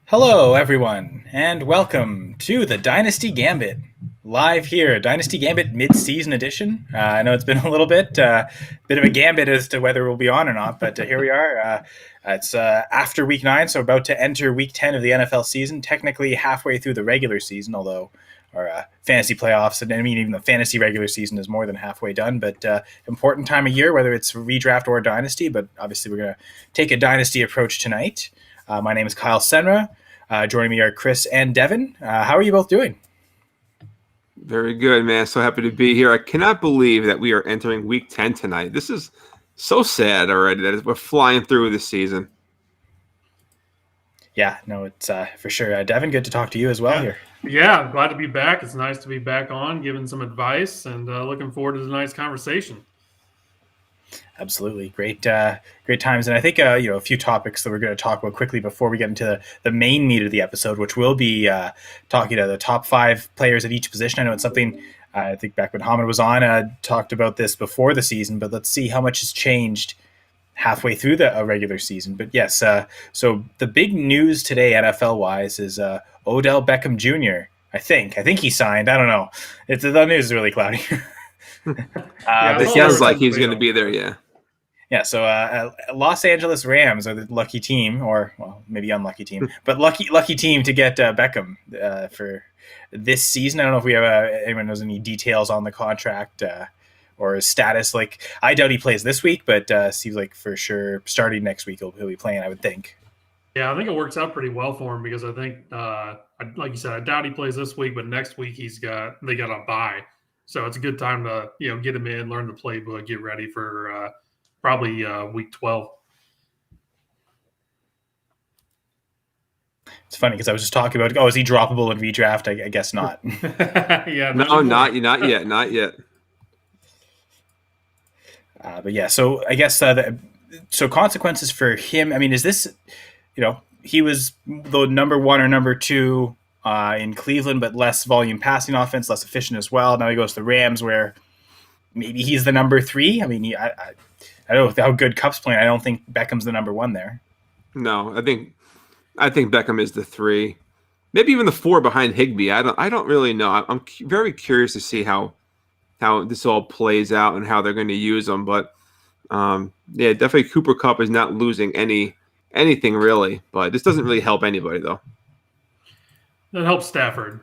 Hello, everyone, and welcome to the Dynasty Gambit. Live here, Dynasty Gambit mid-season edition. I know it's been a little bit of a gambit as to whether we'll be on or not, but here we are. It's after Week 9, so about to enter Week 10 of the NFL season, technically halfway through the regular season, although our fantasy playoffs, and I mean even the fantasy regular season is more than halfway done, but important time of year, whether it's redraft or Dynasty, but obviously we're going to take a Dynasty approach tonight. My name is Kyle Senra. Joining me are Chris and Devin. How are you both doing? Very good, man. So happy to be here. I cannot believe that we are entering Week 10 tonight. This is so sad already that we're flying through this season. Yeah, no, it's for sure. Devin, good to talk to you as well here. Yeah, glad to be back. It's nice to be back on, giving some advice, and looking forward to tonight's conversation. Absolutely. Great times. And I think, a few topics that we're going to talk about quickly before we get into the main meat of the episode, which will be talking to the top 5 players at each position. I know it's something I think back when Hamid was on, talked about this before the season, but let's see how much has changed halfway through the regular season. But yes, so the big news today, NFL-wise, is Odell Beckham Jr. I think he signed. I don't know. The news is really cloudy. It sounds like he's going to be there, yeah. Yeah, so Los Angeles Rams are the lucky team, or well, maybe unlucky team, but lucky team to get Beckham for this season. I don't know if we have anyone knows any details on the contract or his status. Like, I doubt he plays this week, but seems like for sure starting next week he'll be playing, I would think. Yeah, I think it works out pretty well for him because I think, like you said, I doubt he plays this week, but next week they got a bye, so it's a good time to get him in, learn the playbook, get ready for. Probably week 12. It's funny because I was just talking about, is he droppable in redraft? I guess not. Yeah, no, not yet. But yeah, so I guess so consequences for him. I mean, is this, he was the number 1 or number 2 in Cleveland, but less volume passing offense, less efficient as well. Now he goes to the Rams, where maybe he's the number 3. I mean, I don't know how good Cup's playing. I don't think Beckham's the number 1 there. No, I think Beckham is the 3, maybe even the 4 behind Higbee. I don't really know. I'm very curious to see how this all plays out and how they're going to use them. But yeah, definitely Cooper Kupp is not losing anything really. But this doesn't really help anybody though. That helps Stafford.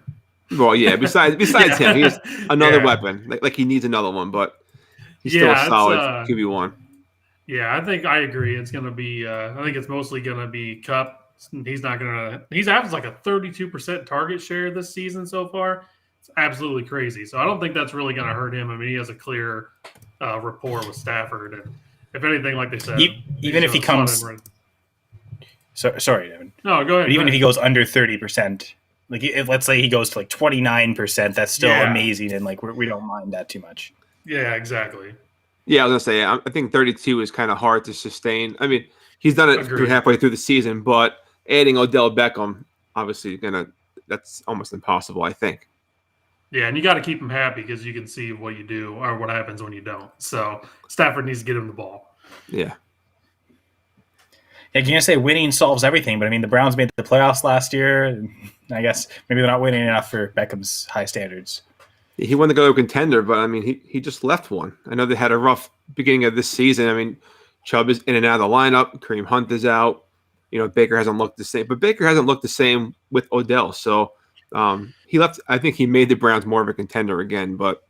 Well, yeah. Besides him, he's another weapon. Like he needs another one, but he's still a solid QB1. Yeah, I agree. It's going to be I think it's mostly going to be Kupp. He's averaged like a 32% target share this season so far. It's absolutely crazy. So I don't think that's really going to hurt him. I mean, he has a clear rapport with Stafford, and if anything, like they said, even if he comes sorry, Devin. No, go ahead. But even if he goes under 30%, like if let's say he goes to like 29%, that's still amazing, and like we don't mind that too much. Yeah, exactly. Yeah, I was going to say, I think 32 is kind of hard to sustain. I mean, he's done it through halfway through the season, but adding Odell Beckham, obviously, that's almost impossible, I think. Yeah, and you got to keep him happy because you can see what you do or what happens when you don't. So Stafford needs to get him the ball. Yeah. Yeah, you're going to say winning solves everything, but I mean, the Browns made the playoffs last year. And I guess maybe they're not winning enough for Beckham's high standards. He wanted to go to a contender, but I mean, he just left one. I know they had a rough beginning of this season. I mean, Chubb is in and out of the lineup. Kareem Hunt is out. Baker hasn't looked the same, but Baker hasn't looked the same with Odell. So he left. I think he made the Browns more of a contender again, but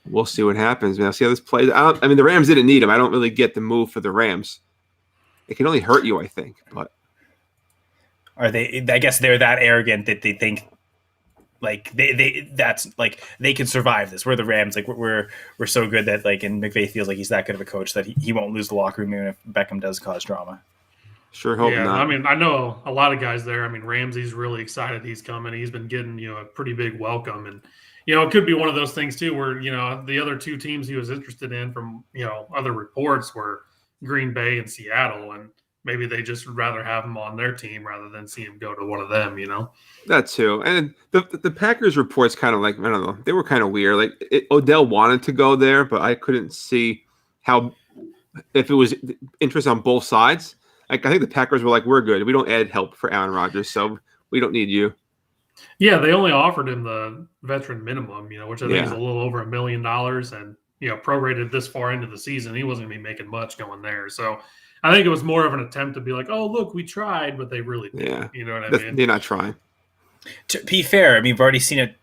we'll see what happens. Man, see how this plays. I mean, the Rams didn't need him. I don't really get the move for the Rams. It can only hurt you, I think. But are they? I guess they're that arrogant that they think. Like that's like they can survive this. We're the Rams. Like we're so good that like, and McVay feels like he's that good of a coach that he won't lose the locker room even if Beckham does cause drama. Sure hope not. I mean, I know a lot of guys there. I mean, Ramsey's really excited he's coming. He's been getting a pretty big welcome, and it could be one of those things too where the other 2 teams he was interested in from other reports were Green Bay and Seattle, and maybe they just rather have him on their team rather than see him go to one of them, That too. And the Packers reports kind of like, I don't know, they were kind of weird. Like Odell wanted to go there, but I couldn't see how, if it was interest on both sides. Like, I think the Packers were like, we're good. We don't add help for Aaron Rodgers, so we don't need you. Yeah, they only offered him the veteran minimum, which I think is a Yeah. little over $1 million, and prorated this far into the season, he wasn't going to be making much going there. So I think it was more of an attempt to be like, oh, look, we tried, but they really didn't. Yeah. You know what I mean? They're not trying. To be fair, I mean, we've already seen it.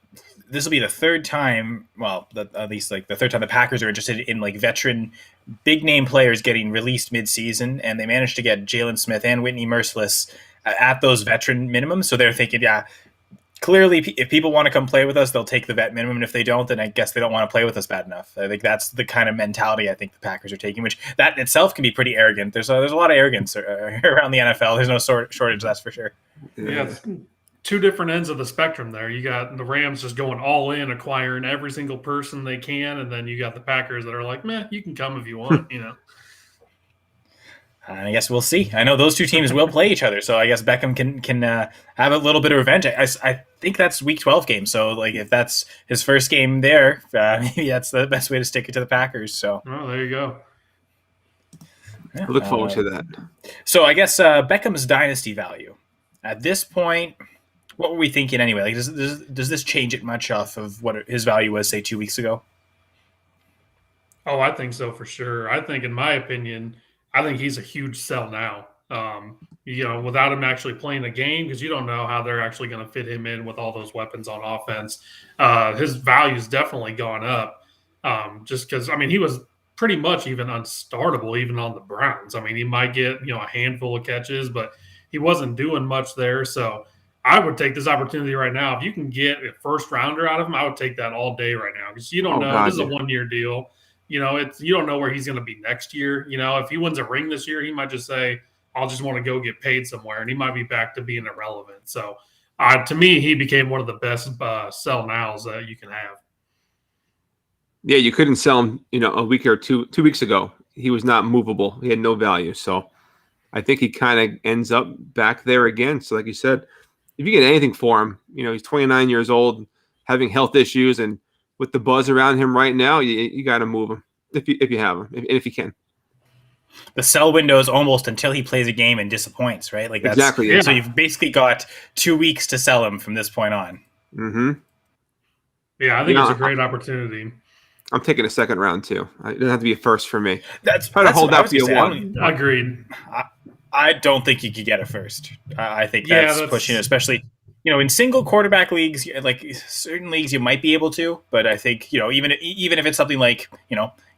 This will be the third time, well, at least like the third time the Packers are interested in like veteran, big name players getting released mid-season, and they managed to get Jalen Smith and Whitney Merciless at those veteran minimums. So they're thinking, yeah, clearly, if people want to come play with us, they'll take the vet minimum, and if they don't, then I guess they don't want to play with us bad enough. I think that's the kind of mentality I think the Packers are taking, which that in itself can be pretty arrogant. There's a lot of arrogance around the NFL. There's no shortage, that's for sure. Yeah, two different ends of the spectrum there. You got the Rams just going all in, acquiring every single person they can, and then you got the Packers that are like, meh, you can come if you want, I guess we'll see. I know those two teams will play each other, so I guess Beckham can have a little bit of revenge. I think that's Week 12 game, so like if that's his first game there, maybe that's the best way to stick it to the Packers. So, oh, there you go. I look forward to that. So I guess Beckham's dynasty value at this point. What were we thinking anyway? Like, does this change it much off of what his value was, say, 2 weeks ago? Oh, I think so for sure. I think, in my opinion, I think he's a huge sell now. Without him actually playing a game, because you don't know how they're actually going to fit him in with all those weapons on offense. His value's definitely gone up. Just because, I mean, he was pretty much even unstartable, even on the Browns. I mean, he might get a handful of catches, but he wasn't doing much there. So I would take this opportunity right now. If you can get a first rounder out of him, I would take that all day right now, because you don't know. God, this is a 1-year deal. You don't know where he's going to be next year. If he wins a ring this year, he might just say, I'll just want to go get paid somewhere, and he might be back to being irrelevant. So to me, he became one of the best sell nows that you can have. Yeah, you couldn't sell him, a week or two weeks ago. He was not movable. He had no value. So I think he kind of ends up back there again. So like you said, if you get anything for him, he's 29 years old, having health issues, and with the buzz around him right now, you got to move him if you have him, if you can. The sell window is almost until he plays a game and disappoints, right? Like that's, exactly. Yeah. So you've basically got 2 weeks to sell him from this point on. Mm-hmm. Yeah, I think it's a great opportunity. I'm taking a second round too. It doesn't have to be a first for me. That's trying to hold out for a one. Agreed. I don't think you could get a first. I think that's pushing it, especially in single quarterback leagues. Like certain leagues, you might be able to, but I think even if it's something like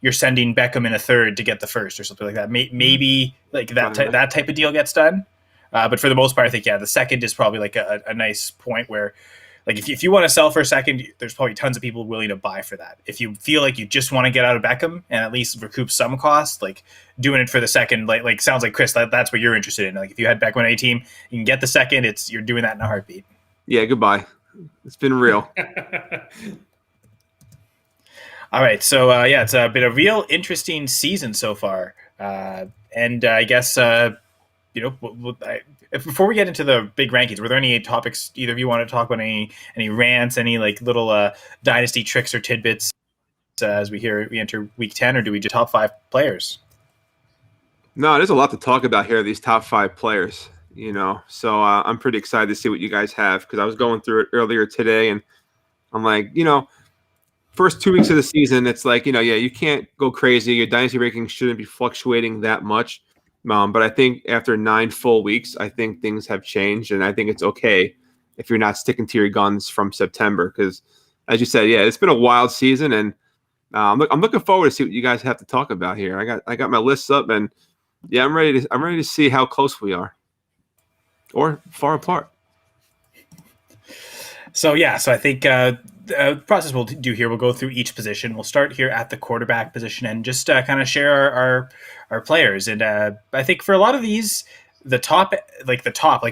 you're sending Beckham in a third to get the first or something like that, maybe like that type of deal gets done. But for the most part, I think the second is probably like a nice point where. Like if you want to sell for a second, there's probably tons of people willing to buy for that. If you feel like you just want to get out of Beckham and at least recoup some cost, like doing it for the second, like sounds like Chris, that's what you're interested in. Like if you had Beckham on a team, you can get the second. You're doing that in a heartbeat. Yeah, goodbye. It's been real. All right, so it's been a real interesting season so far, and I guess before we get into the big rankings, were there any topics either of you want to talk about? Any rants, any like little dynasty tricks or tidbits as we enter week 10, or do we just top 5 players? No, there's a lot to talk about here. These top 5 players, So I'm pretty excited to see what you guys have, because I was going through it earlier today, and I'm like, first 2 weeks of the season, it's like, you can't go crazy. Your dynasty rankings shouldn't be fluctuating that much. But I think after 9 full weeks, I think things have changed, and I think it's okay if you're not sticking to your guns from September, because, as you said, it's been a wild season, and I'm looking forward to see what you guys have to talk about here. I got my lists up, and I'm ready to see how close we are, or far apart. So I think the process we'll do here, we'll go through each position. We'll start here at the quarterback position and just kind of share our players. And I think for a lot of these, the top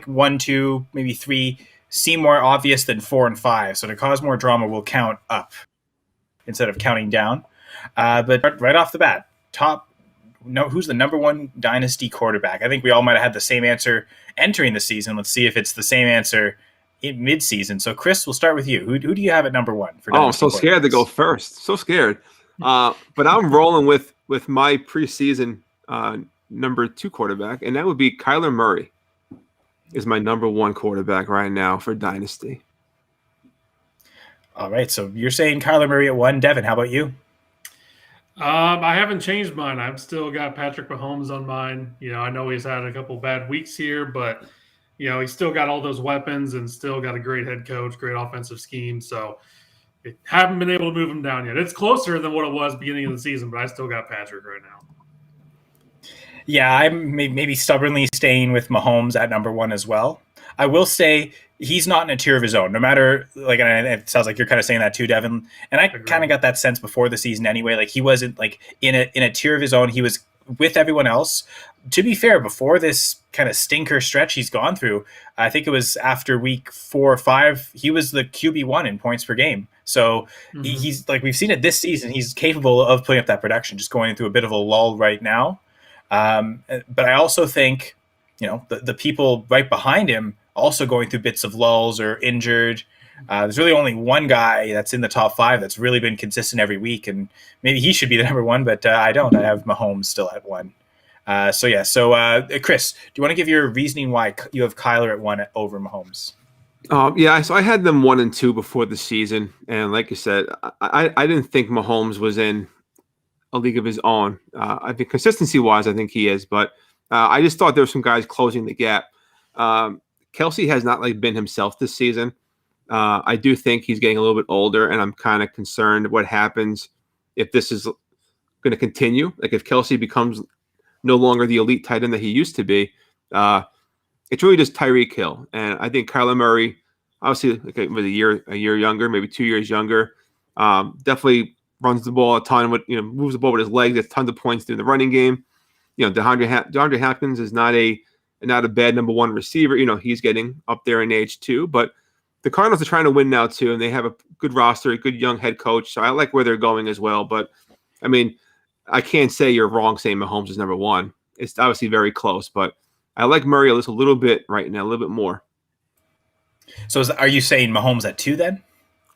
1, 2, maybe 3 seem more obvious than 4 and 5. So to cause more drama, we'll count up instead of counting down. But right off the bat, who's the number 1 dynasty quarterback? I think we all might have had the same answer entering the season. Let's see if it's the same answer in mid-season. So Chris, we'll start with you. Who do you have at number 1 for? I'm so scared to go first. So scared. But I'm rolling with my preseason number 2 quarterback, and that would be Kyler Murray is my number 1 quarterback right now for Dynasty. All right, so you're saying Kyler Murray at 1. Devin, how about you? I haven't changed mine. I've still got Patrick Mahomes on mine. I know he's had a couple bad weeks here, but he's still got all those weapons and still got a great head coach, great offensive scheme. So haven't been able to move him down yet. It's closer than what it was beginning of the season, but I still got Patrick right now. Yeah, I'm maybe stubbornly staying with Mahomes at number 1 as well. I will say he's not in a tier of his own, no matter, like, and it sounds like you're kind of saying that too, Devin. And I kind of got that sense before the season anyway. Like, he wasn't like in a tier of his own. He was with everyone else. To be fair, before this kind of stinker stretch he's gone through, I think it was after week 4 or 5, he was the QB1 in points per game. So he's like, we've seen it this season. He's capable of putting up that production, just going through a bit of a lull right now. But I also think, the people right behind him also going through bits of lulls or injured. There's really only one guy that's in the top 5 that's really been consistent every week, and maybe he should be the number 1, but I don't. I have Mahomes still at 1. So Chris, do you want to give your reasoning why you have Kyler at 1 over Mahomes? So I had them 1 and 2 before the season, and like you said, I didn't think Mahomes was in a league of his own. I think consistency-wise, I think he is, but I just thought there were some guys closing the gap. Kelsey has not been himself this season. I do think he's getting a little bit older, and I'm kind of concerned what happens if this is going to continue. Like, if Kelsey becomes no longer the elite tight end that he used to be, it's really just Tyreek Hill. And I think Kyler Murray, obviously, with a year younger, maybe 2 years younger, definitely runs the ball a ton, moves the ball with his legs, gets tons of points in the running game. DeAndre Hopkins is not a bad number 1 receiver. He's getting up there in age too, but the Cardinals are trying to win now too, and they have a good roster, a good young head coach. So I like where they're going as well. But I mean, I can't say you're wrong saying Mahomes is number 1. It's obviously very close, but I like Murray a little bit right now, a little bit more. So are you saying Mahomes at 2 then?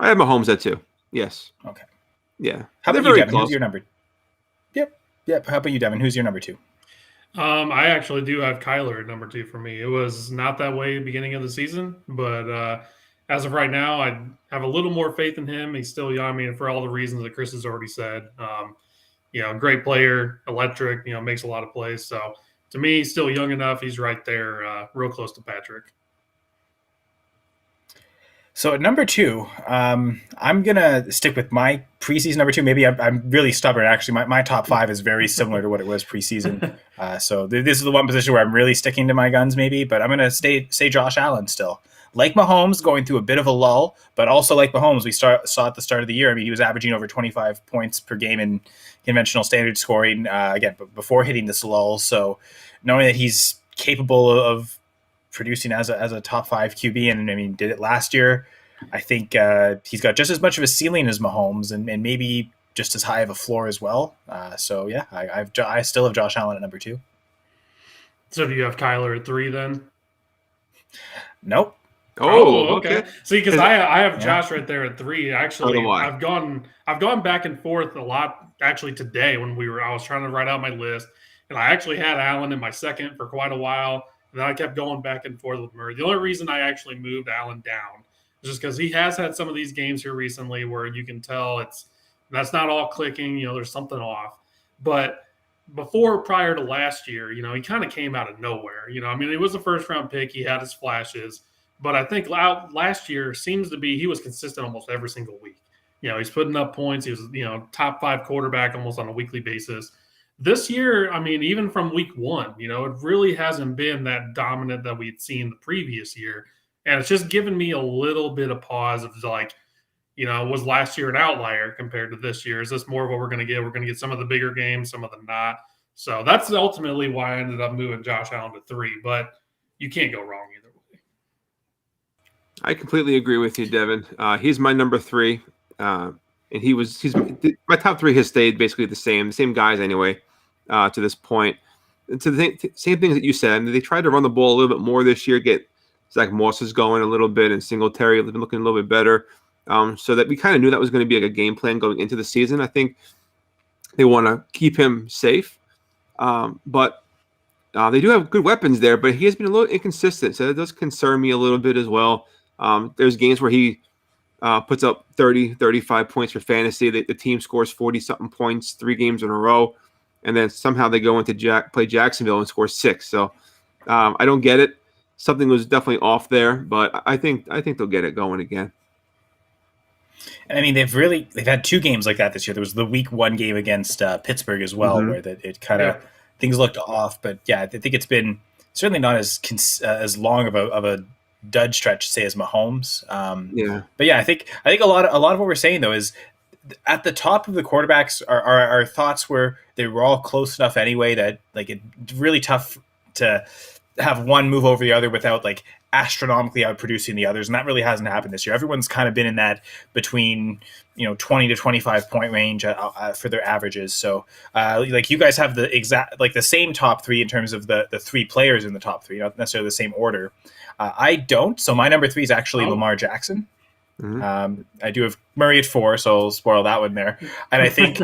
I have Mahomes at 2. Yes. Okay. Yeah. How about you, Devin? Who's your number? Yep. How about you, Devin? Who's your number 2? I actually do have Kyler at number 2 for me. It was not that way at the beginning of the season, but as of right now, I have a little more faith in him. He's still young. I mean, for all the reasons that Chris has already said. Great player, electric, makes a lot of plays. So to me, he's still young enough. He's right there, real close to Patrick. So at number 2, I'm going to stick with my preseason number 2. Maybe I'm really stubborn. Actually, my top 5 is very similar to what it was preseason. So this is the one position where I'm really sticking to my guns maybe, but I'm going to say Josh Allen still. Like Mahomes, going through a bit of a lull, but also like Mahomes, we saw at the start of the year. I mean, he was averaging over 25 points per game in conventional standard scoring, again, before hitting this lull. So knowing that he's capable of producing as a top 5 QB, and I mean, did it last year. I think he's got just as much of a ceiling as Mahomes, and maybe just as high of a floor as well. So yeah, I still have Josh Allen at number 2. So do you have Kyler at 3 then? Nope. Oh, okay. See, because I have Josh right there at 3. Actually, I've gone back and forth a lot. Actually, today when I was trying to write out my list, and I actually had Allen in my second for quite a while, and then I kept going back and forth with Murray. The only reason I actually moved Allen down is just because he has had some of these games here recently where you can tell that's not all clicking. There's something off. But prior to last year, he kind of came out of nowhere. I mean, he was a first round pick. He had his flashes. But I think last year seems to be he was consistent almost every single week. He's putting up points. He was, top 5 quarterback almost on a weekly basis. This year, I mean, even from week 1, it really hasn't been that dominant that we'd seen the previous year. And it's just given me a little bit of pause of was last year an outlier compared to this year? Is this more of what we're going to get? We're going to get some of the bigger games, some of them not. So that's ultimately why I ended up moving Josh Allen to 3. But you can't go wrong either way. I completely agree with you, Devin. He's my number 3, and he's my top 3 has stayed basically the same guys anyway to this point. And so the same things that you said. I mean, they tried to run the ball a little bit more this year, get Zach Moss is going a little bit, and Singletary has been looking a little bit better. So that we kind of knew that was going to be like a game plan going into the season. I think they want to keep him safe. But They do have good weapons there, but he has been a little inconsistent, so that does concern me a little bit as well. There's games where he puts up 30, 35 points for fantasy. The team scores 40-something points 3 games in a row, and then somehow they go into play Jacksonville and score 6. So I don't get it. Something was definitely off there, but I think they'll get it going again. And I mean, they've had 2 games like that this year. There was the week 1 game against Pittsburgh as well, where it kind of things looked off. But yeah, I think it's been certainly not as long of a dud stretch, say, as Mahomes. But yeah, I think a lot of what we're saying though is at the top of the quarterbacks, our thoughts were they were all close enough anyway that like it's really tough to have one move over the other without like astronomically outproducing the others, and that really hasn't happened this year. Everyone's kind of been in that between 20 to 25 point range for their averages. So like you guys have the exact like the same top 3 in terms of the 3 players in the top 3, not necessarily the same order. I don't. So my number 3 is actually Lamar Jackson. I do have Murray at 4, so I'll spoil that one there. And I think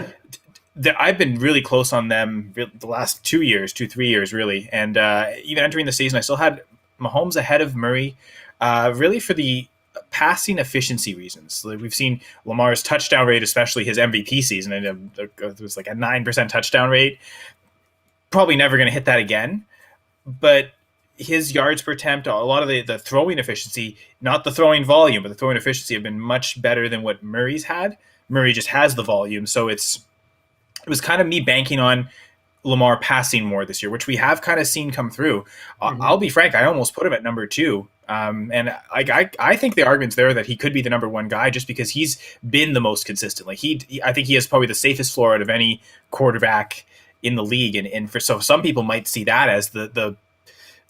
I've been really close on them the last 3 years, really. And even entering the season, I still had Mahomes ahead of Murray, really for the passing efficiency reasons. Like we've seen Lamar's touchdown rate, especially his MVP season, and it was like a 9% touchdown rate. Probably never going to hit that again. But his yards per attempt, a lot of the throwing efficiency, not the throwing volume, but the throwing efficiency have been much better than what Murray's had. Murray just has the volume, so it was kind of me banking on Lamar passing more this year, which we have kind of seen come through. I'll be frank, I almost put him at number 2. And I think the argument's there that he could be the number 1 guy just because he's been the most consistent. Like I think he has probably the safest floor out of any quarterback in the league. And so some people might see that as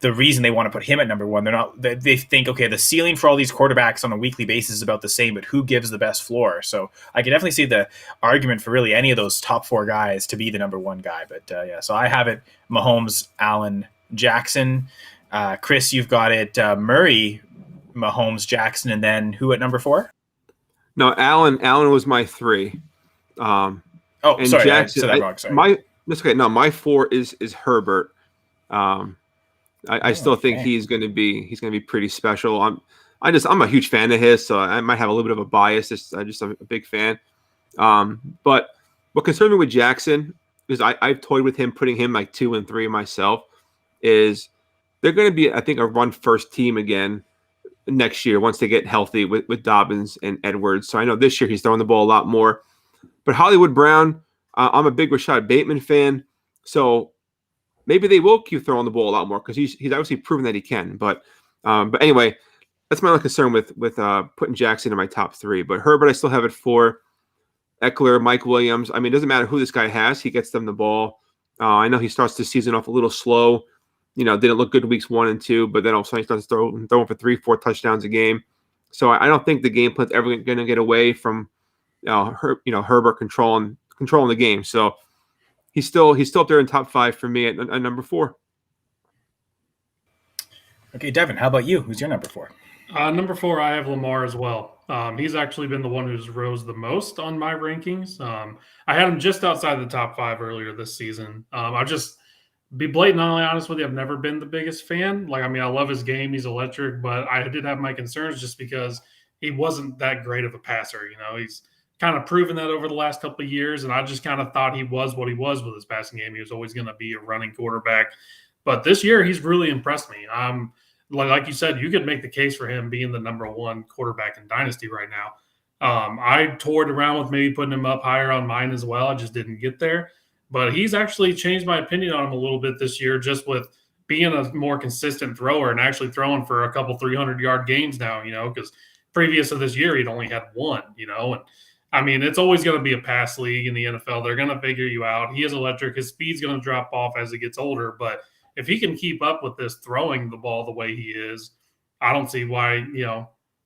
the reason they want to put him at number 1. They think, okay, the ceiling for all these quarterbacks on a weekly basis is about the same, but who gives the best floor? So I can definitely see the argument for really any of those top 4 guys to be the number 1 guy. But so I have it Mahomes, Allen, Jackson. Chris, you've got it Murray, Mahomes, Jackson, and then who at number 4? No, Allen was my 3. Sorry, Jackson, I said that wrong. Sorry. That's okay. No, my 4 is Herbert. I still think he's going to be pretty special. I'm a huge fan of his, so I might have a little bit of a bias. I'm a big fan. But what concerns me with Jackson is I've toyed with him, putting him like 2 and 3 myself. Is they're going to be, I think, a run first team again next year once they get healthy with Dobbins and Edwards. So I know this year he's throwing the ball a lot more. But Hollywood Brown, I'm a big Rashad Bateman fan, so maybe they will keep throwing the ball a lot more because he's obviously proven that he can. But anyway, that's my only concern with putting Jackson in my top 3. But Herbert, I still have it 4. Eckler, Mike Williams. I mean, it doesn't matter who this guy has. He gets them the ball. I know he starts the season off a little slow. Didn't look good weeks 1 and 2, but then all of a sudden he starts throwing for 3-4 touchdowns a game. So I don't think the game plan's ever going to get away from Herbert controlling the game. So he's still up there in top 5 for me at number 4. Okay, Devin, how about you? Who's your number 4? Number 4, I have Lamar as well. He's actually been the one who's rose the most on my rankings. I had him just outside the top 5 earlier this season. I'll just be blatantly honest with you. I've never been the biggest fan. I love his game. He's electric, but I did have my concerns just because he wasn't that great of a passer. He's kind of proven that over the last couple of years, and I just kind of thought he was what he was with his passing game. He was always going to be a running quarterback. But this year, he's really impressed me. Like you said, you could make the case for him being the number 1 quarterback in Dynasty right now. I toured around with maybe putting him up higher on mine as well. I just didn't get there. But he's actually changed my opinion on him a little bit this year, just with being a more consistent thrower and actually throwing for a couple 300-yard games now, because previous to this year, he'd only had 1, and I mean, it's always going to be a pass league in the NFL. They're going to figure you out. He is electric. His speed's going to drop off as he gets older, but if he can keep up with this throwing the ball the way he is, I don't see why,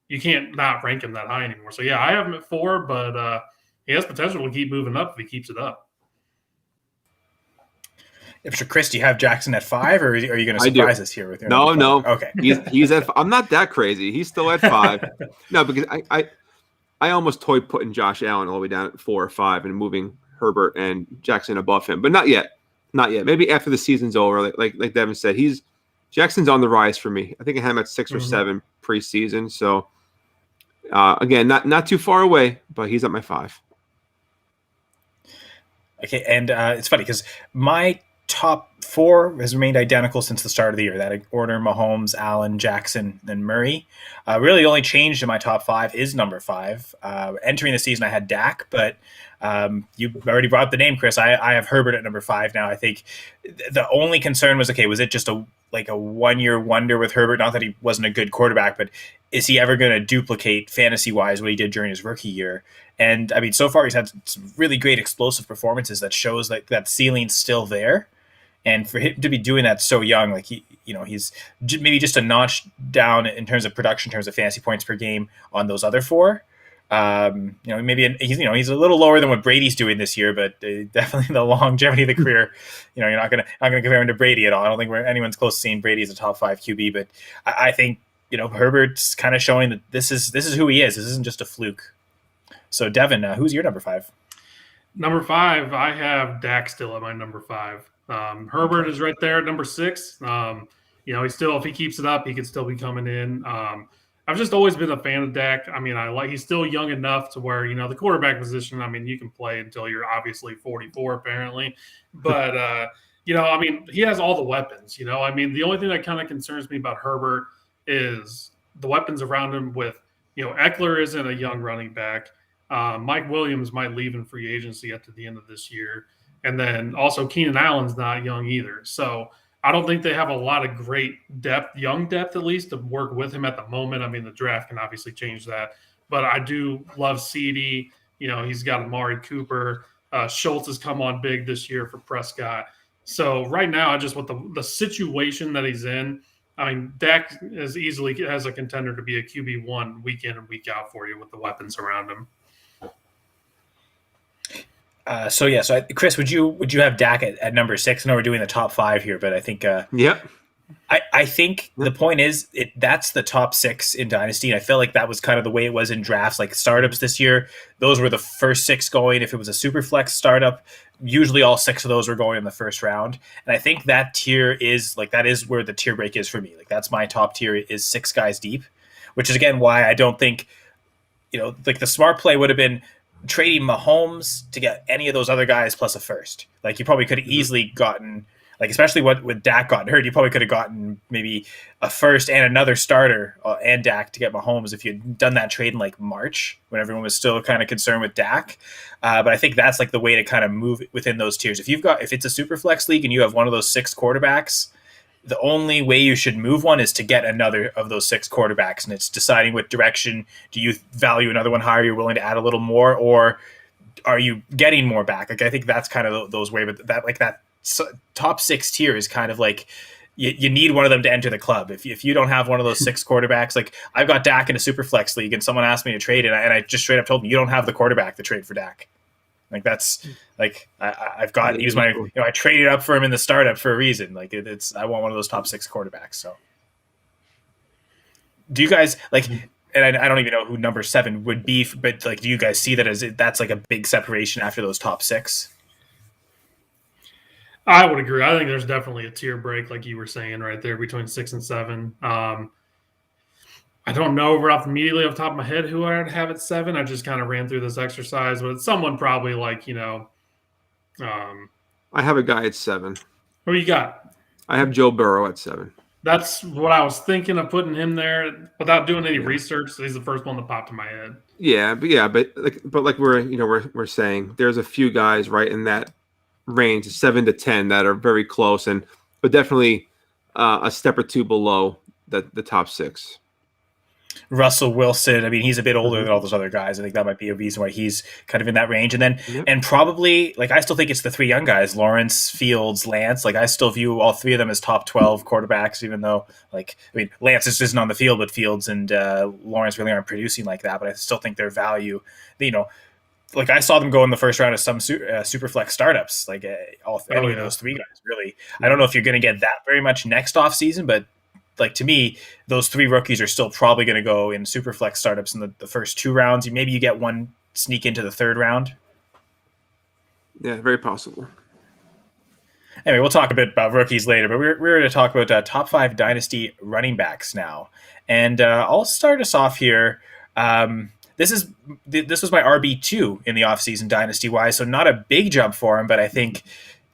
you can't not rank him that high anymore. So, yeah, I have him at 4, but he has potential to keep moving up if he keeps it up. So Chris, do you have Jackson at 5, or are you going to surprise us here with your No. Okay. He's at. I'm not that crazy. He's still at 5. No, because I almost toyed putting Josh Allen all the way down at 4 or 5 and moving Herbert and Jackson above him, but not yet. Not yet. Maybe after the season's over, like Devin said, Jackson's on the rise for me. I think I had him at 6 or 7 preseason. So again, not too far away, but he's at my 5. Okay, and it's funny because my top 4 has remained identical since the start of the year. That order: Mahomes, Allen, Jackson, then Murray. Really, the only change in my top 5 is number 5. Entering the season, I had Dak, but you already brought up the name, Chris. I have Herbert at number 5 now. I think the only concern was, was it just a 1-year wonder with Herbert? Not that he wasn't a good quarterback, but is he ever going to duplicate fantasy-wise what he did during his rookie year? And I mean, so far he's had some really great explosive performances that shows that ceiling's still there. And for him to be doing that so young, he's maybe just a notch down in terms of production, in terms of fantasy points per game on those other 4. Maybe he's a little lower than what Brady's doing this year, but definitely the longevity of the career. You're not gonna compare him to Brady at all. I don't think anyone's close to seeing Brady as a top 5 QB, but I think Herbert's kind of showing that this is who he is. This isn't just a fluke. So Devin, who's your number 5? Number 5, I have Dak still at my number 5. Herbert is right there at number 6. He's still, if he keeps it up, he could still be coming in. I've just always been a fan of Dak. I mean, he's still young enough to where, the quarterback position, I mean, you can play until you're obviously 44 apparently. But, he has all the weapons, the only thing that kind of concerns me about Herbert is the weapons around him with, Eckler isn't a young running back. Mike Williams might leave in free agency at the end of this year. And then also Keenan Allen's not young either. So I don't think they have a lot of great depth, young depth at least, to work with him at the moment. I mean, the draft can obviously change that. But I do love CD. He's got Amari Cooper. Schultz has come on big this year for Prescott. So right now, I just with the situation that he's in, I mean, Dak is easily as a contender to be a QB1 week in and week out for you with the weapons around him. So Chris, would you have Dak at number 6? I know we're doing the top 5 here, but I think I think the point is that's the top 6 in Dynasty, and I feel like that was kind of the way it was in drafts. Like startups this year, those were the first 6 going. If it was a super flex startup, usually all 6 of those were going in the first round. And I think that tier is that is where the tier break is for me. Like that's my top tier is 6 guys deep, which is again why I don't think the smart play would have been trading Mahomes to get any of those other guys plus a first. Like you probably could have easily gotten, especially with Dak gotten hurt, you probably could have gotten maybe a first and another starter and Dak to get Mahomes if you'd done that trade in March when everyone was still kind of concerned with Dak. But I think that's the way to kind of move within those tiers. If it's a super flex league and you have one of those 6 quarterbacks, the only way you should move one is to get another of those 6 quarterbacks, and it's deciding what direction do you value another one higher, you're willing to add a little more, or are you getting more back? I think that's kind of those way, but that top 6 tier is kind of you need one of them to enter the club. If you don't have one of those 6 quarterbacks, I've got Dak in a super flex league, and someone asked me to trade it, and I just straight up told them, you don't have the quarterback to trade for Dak. That's I've got use my I traded up for him in the startup for a reason. It's I want one of those top 6 quarterbacks. So do you guys and I don't even know who number 7 would be, but do you guys see that as that's a big separation after those top 6? I would agree. I think there's definitely a tier break, like you were saying right there, between 6 and 7. I don't know immediately off the top of my head who I'd have at 7. I just kind of ran through this exercise, but it's someone probably I have a guy at 7. Who you got? I have Joe Burrow at 7. That's what I was thinking of putting him there without doing any research. He's the first one that popped in my head. But we're saying there's a few guys right in that range, 7 to 10, that are very close, but definitely a step or two below the top 6. Russell Wilson, I mean, he's a bit older than all those other guys. I think that might be a reason why he's kind of in that range. And then, and probably, I still think it's the 3 young guys, Lawrence, Fields, Lance. I still view all 3 of them as top 12 quarterbacks, even though, Lance isn't on the field, but Fields and Lawrence really aren't producing like that. But I still think their value, I saw them go in the first round of some super flex startups, any of those 3 guys, really. I don't know if you're going to get that very much next offseason, but to me, those 3 rookies are still probably going to go in super flex startups in the first 2 rounds. Maybe you get one sneak into the 3rd round. Yeah, very possible. Anyway, we'll talk a bit about rookies later, but we're going to talk about top 5 Dynasty running backs now. And I'll start us off here. This was my RB2 in the offseason Dynasty-wise, so not a big jump for him, but I think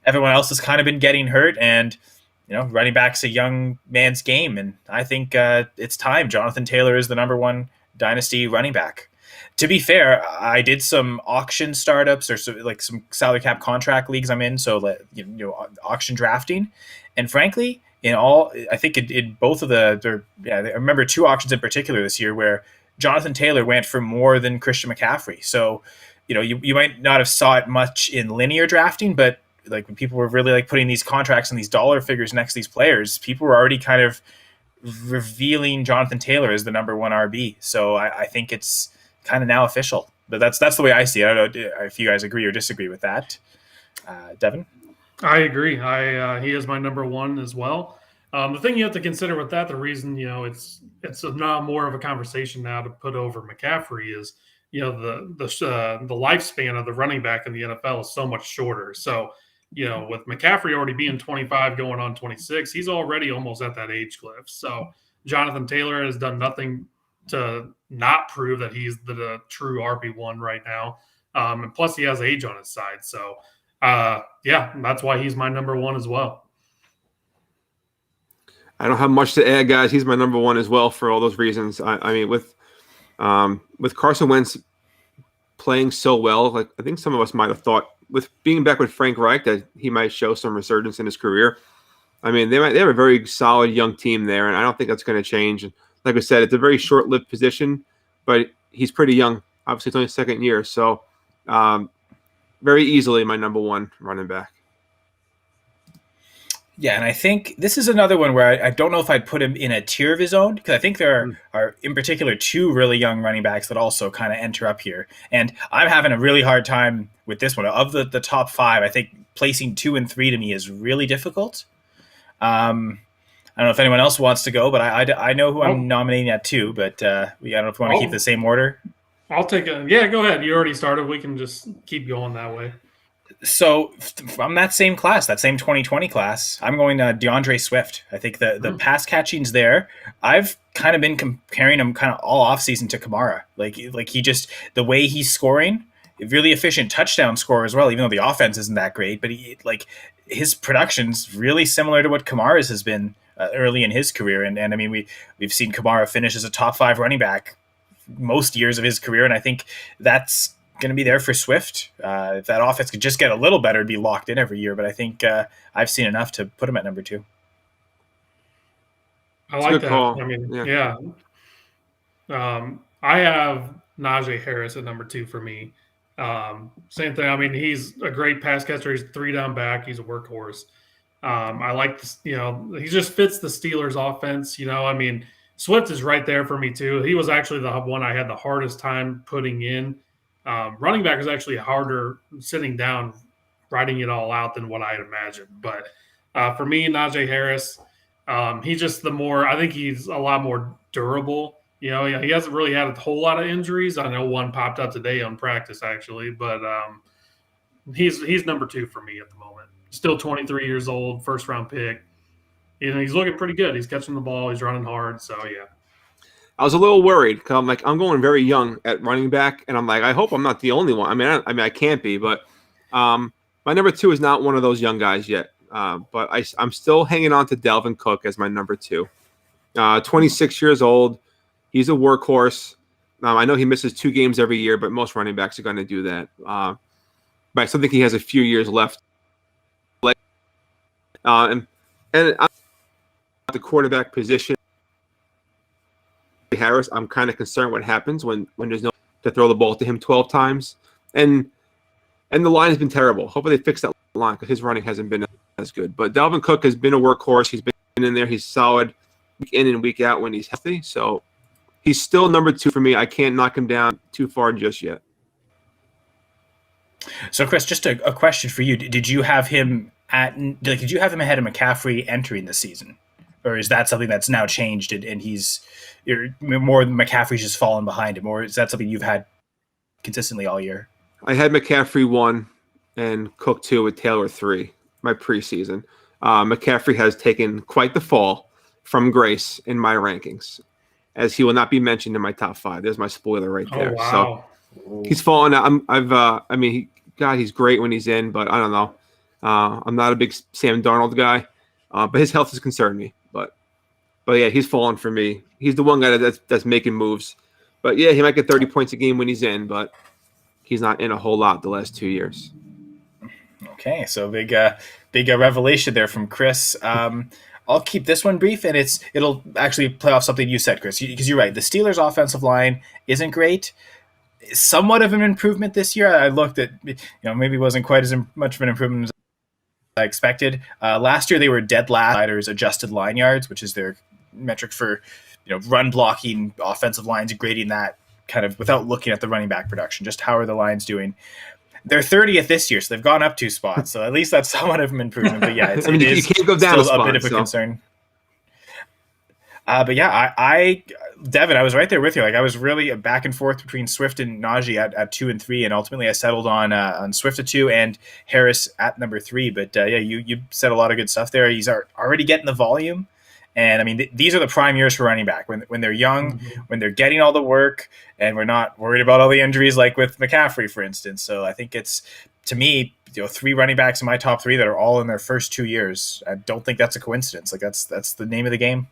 everyone else has kind of been getting hurt, and running back's a young man's game, and I think it's time. Jonathan Taylor is the number 1 Dynasty running back. To be fair, I did some auction startups or some salary cap contract leagues I'm in, so auction drafting, and frankly, I think in both of I remember 2 auctions in particular this year where Jonathan Taylor went for more than Christian McCaffrey. So, you might not have saw it much in linear drafting, but like when people were really like putting these contracts and these dollar figures next to these players, people were already kind of revealing Jonathan Taylor as the number 1 RB. So I think it's kind of now official, but that's the way I see it. I don't know if you guys agree or disagree with that. Devin? I agree. He is my number 1 as well. The thing you have to consider with that, the reason it's not more of a conversation now to put over McCaffrey is the lifespan of the running back in the NFL is so much shorter. So with McCaffrey already being 25 going on 26, he's already almost at that age cliff. So Jonathan Taylor has done nothing to not prove that he's the true RB1 right now. And plus he has age on his side. So that's why he's my number 1 as well. I don't have much to add, guys. He's my number 1 as well for all those reasons. I mean, with Carson Wentz playing so well, like I think some of us might have thought with being back with Frank Reich that he might show some resurgence in his career. I mean, they have a very solid young team there, and I don't think that's going to change. And like I said, it's a very short-lived position, but he's pretty young. Obviously, it's only his second year, so very easily my number 1 running back. Yeah, and I think this is another one where I don't know if I'd put him in a tier of his own, because I think there are, in particular, 2 really young running backs that also kind of enter up here. And I'm having a really hard time with this one. Of the top 5, I think placing 2 and 3 to me is really difficult. I don't know if anyone else wants to go, but I know who I'm nominating at 2, but I don't know if we want to keep the same order. I'll take it. Yeah, go ahead. You already started. We can just keep going that way. So from that same class, that same 2020 class, I'm going to Deandre Swift. I think the pass catching's there. I've kind of been comparing him kind of all offseason to Kamara. Like he just, the way he's scoring, really efficient touchdown scorer as well, even though the offense isn't that great. But his production's really similar to what Kamara's has been early in his career. And I mean, we've seen Kamara finish as a top 5 running back most years of his career. And I think that's going to be there for Swift. If that offense could just get a little better, it'd be locked in every year. But I think I've seen enough to put him at number 2. I like that. Call. I mean, yeah. I have Najee Harris at number 2 for me. Same thing. I mean, he's a great pass catcher. He's a 3-down back. He's a workhorse. I like this. He just fits the Steelers' offense. I mean, Swift is right there for me too. He was actually the one I had the hardest time putting in. Running back is actually harder sitting down, writing it all out than what I had imagined. But for me, Najee Harris, he's just I think he's a lot more durable. He hasn't really had a whole lot of injuries. I know one popped up today on practice actually, but he's number 2 for me at the moment. Still 23 years old, first round pick. He's looking pretty good. He's catching the ball. He's running hard. So yeah. I was a little worried because I'm going very young at running back, and I'm like, I hope I'm not the only one. I mean, I can't be, but my number 2 is not one of those young guys yet. But I'm still hanging on to Delvin Cook as my number 2. 26 years old. He's a workhorse. I know he misses 2 games every year, but most running backs are going to do that. But I still think he has a few years left. And the quarterback position, Harris, I'm kind of concerned what happens when there's no to throw the ball to him 12 times. And the line has been terrible. Hopefully they fix that line because his running hasn't been as good. But Dalvin Cook has been a workhorse. He's been in there. He's solid week in and week out when he's healthy. So he's still number 2 for me. I can't knock him down too far just yet. So Chris, just a question for you. Did you have him ahead of McCaffrey entering the season? Or is that something that's now changed and he's more McCaffrey's just fallen behind him? Or is that something you've had consistently all year? I had McCaffrey 1 and Cook 2 with Taylor 3. my preseason. McCaffrey has taken quite the fall from grace in my rankings, as he will not be mentioned in my top 5. There's my spoiler right there. Wow. So he's fallen out. He's great when he's in, but I don't know. I'm not a big Sam Darnold guy, but his health has concerned me. But yeah, he's fallen for me. He's the one guy that's making moves. But yeah, he might get 30 points a game when he's in, but he's not in a whole lot the last 2 years. Okay, so big revelation there from Chris. I'll keep this one brief, and it'll actually play off something you said, Chris, because you're right. The Steelers' offensive line isn't great. Somewhat of an improvement this year. I looked at, maybe it wasn't quite as much of an improvement as I expected. Last year they were dead last adjusted line yards, which is their metric for run blocking offensive lines, grading that kind of without looking at the running back production. Just how are the lines doing? They're 30th this year, so they've gone up 2 spots. So at least that's somewhat of an improvement. But yeah, it is you can't go down still a bit of a concern. But yeah, Devin, I was right there with you. Like I was really back and forth between Swift and Najee at 2 and 3, and ultimately I settled on Swift at 2 and Harris at number 3. But yeah, you said a lot of good stuff there. He's already getting the volume, and I mean these are the prime years for running back when they're young, when they're getting all the work, and we're not worried about all the injuries like with McCaffrey, for instance. So I think it's, to me, 3 running backs in my top 3 that are all in their first 2 years. I don't think that's a coincidence. Like that's the name of the game.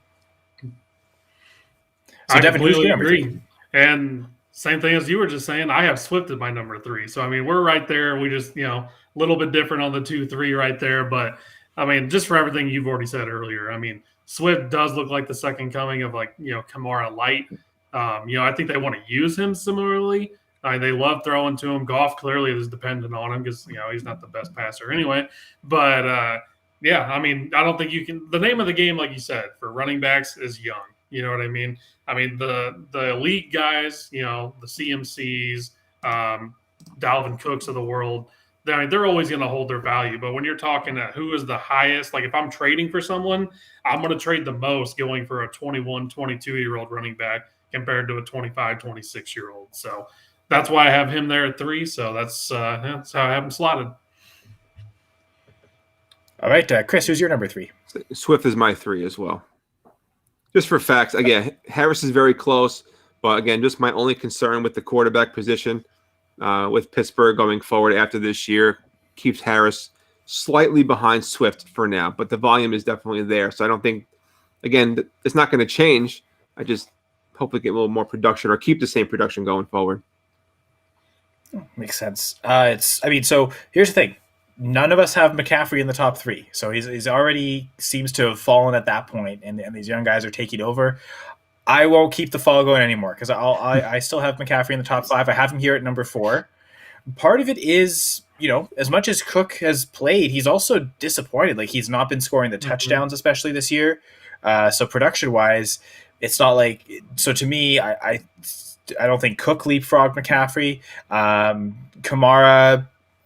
So I Devin, completely who's your agree. number 3? And same thing as you were just saying, I have Swift at my number 3. So, I mean, we're right there. We just, a little bit different on the 2-3 right there. But, I mean, just for everything you've already said earlier, I mean, Swift does look like the second coming of, Kamara light. I think they want to use him similarly. They love throwing to him. Goff clearly is dependent on him because, he's not the best passer anyway. But, yeah, I mean, I don't think you can – the name of the game, like you said, for running backs is young. You know what I mean? I mean, the elite guys, the CMCs, Dalvin Cooks of the world, they're always going to hold their value. But when you're talking at who is the highest, like if I'm trading for someone, I'm going to trade the most going for a 21, 22-year-old running back compared to a 25, 26-year-old. So that's why I have him there at 3. So that's how I have him slotted. All right, Chris, who's your number 3? Swift is my 3 as well. Just for facts, again, Harris is very close, but again, just my only concern with the quarterback position with Pittsburgh going forward after this year keeps Harris slightly behind Swift for now, but the volume is definitely there. So I don't think, again, it's not going to change. I just hopefully get a little more production or keep the same production going forward. Makes sense. So here's the thing. None of us have McCaffrey in the top 3, so he's already seems to have fallen at that point, and these young guys are taking over. I won't keep the fall going anymore because I still have McCaffrey in the top 5. I have him here at number 4. Part of it is, as much as Cook has played, he's also disappointed. Like he's not been scoring the touchdowns, especially this year. So production wise, it's not like. So to me, I don't think Cook leapfrogged McCaffrey.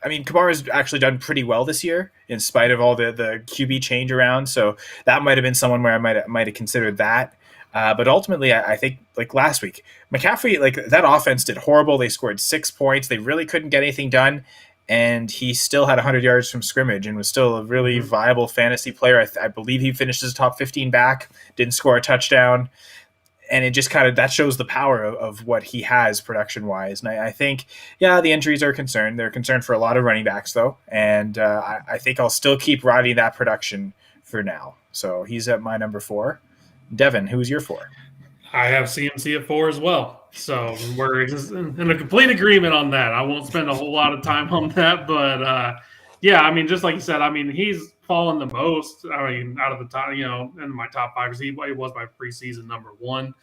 Kamara's actually done pretty well this year in spite of all the QB change around. So that might have been someone where I might have considered that. But ultimately, I think like last week, McCaffrey, like that offense did horrible. They scored 6 points. They really couldn't get anything done. And he still had 100 yards from scrimmage and was still a really viable fantasy player. I believe he finished as top 15 back, didn't score a touchdown. And it just kind of, that shows the power of what he has production-wise. And I think, yeah, the injuries are a concern. They're a concern for a lot of running backs, though. And I think I'll still keep riding that production for now. So he's at my number 4. Devin, who's your 4? I have CMC at 4 as well. So we're in a complete agreement on that. I won't spend a whole lot of time on that. But, yeah, I mean, just like you said, I mean, he's fallen the most. I mean, out of the top, in my top 5, he was my preseason number 1.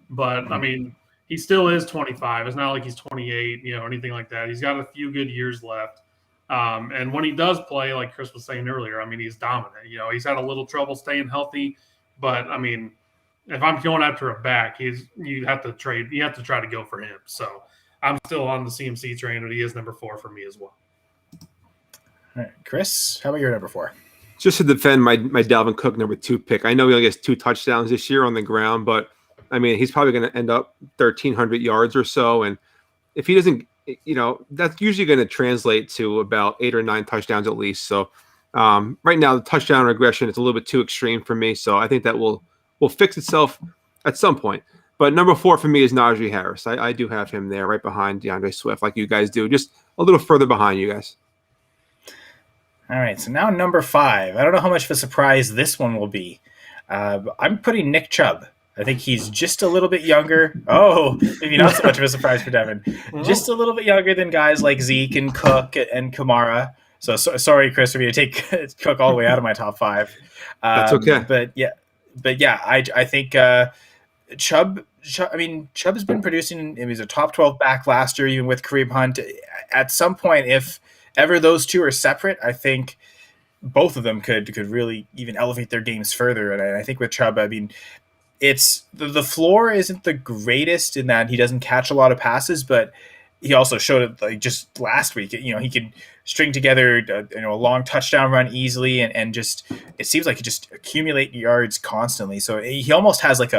But I mean, he still is 25. It's not like he's 28, anything like that. He's got a few good years left. And when he does play, like Chris was saying earlier, I mean, he's dominant. He's had a little trouble staying healthy, but I mean, if I'm going after a back, you have to try to go for him. So I'm still on the CMC train, and he is number 4 for me as well. All right, Chris, how about your number 4? Just to defend my Dalvin Cook number 2 pick, I know he only gets 2 touchdowns this year on the ground, but I mean, he's probably going to end up 1,300 yards or so. And if he doesn't, that's usually going to translate to about 8 or 9 touchdowns at least. So Right now, the touchdown regression is a little bit too extreme for me, so I think that will fix itself at some point. But number 4 for me is Najee Harris. I do have him there right behind DeAndre Swift, like you guys do, just a little further behind you guys. All right, so now number 5. I don't know how much of a surprise this one will be. I'm putting Nick Chubb. I think he's just a little bit younger. Oh, maybe not so much of a surprise for Devin. Just a little bit younger than guys like Zeke and Cook and Kamara. So sorry, Chris, for me to take Cook all the way out of my top 5. That's okay. But yeah, I think Chubb. I mean, Chubb has been producing. He was a top 12 back last year, even with Kareem Hunt. At some point, if ever those two are separate, I think both of them could really even elevate their games further. And I think with Chubb, I mean, it's the floor isn't the greatest in that he doesn't catch a lot of passes, but he also showed it like just last week. You know, he could string together a long touchdown run easily, and just it seems like he just accumulate yards constantly. So he almost has like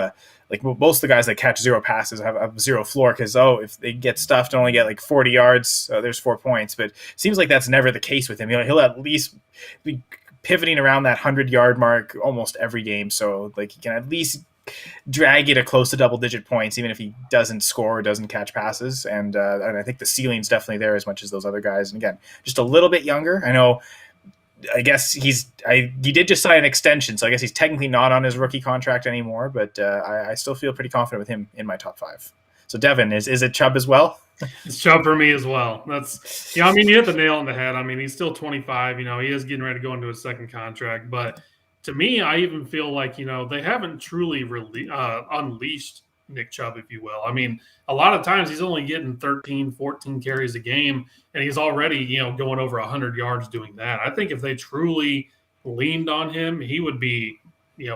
most of the guys that catch 0 passes have 0 floor because if they get stuffed and only get like 40 yards, there's 4 points. But it seems like that's never the case with him. He'll at least be pivoting around that 100-yard mark almost every game. So like he can at least drag it close to double-digit points, even if he doesn't score or doesn't catch passes. And I think the ceiling's definitely there as much as those other guys. And again, just a little bit younger. I know. I guess he did just sign an extension, so I guess he's technically not on his rookie contract anymore. But I still feel pretty confident with him in my top 5. So Devin, is it Chubb as well? It's Chubb for me as well. That's I mean, you hit the nail on the head. I mean, he's still 25. He is getting ready to go into his second contract, but to me, I even feel like, they haven't truly unleashed Nick Chubb, if you will. I mean, a lot of times he's only getting 13, 14 carries a game, and he's already, going over 100 yards doing that. I think if they truly leaned on him, he would be,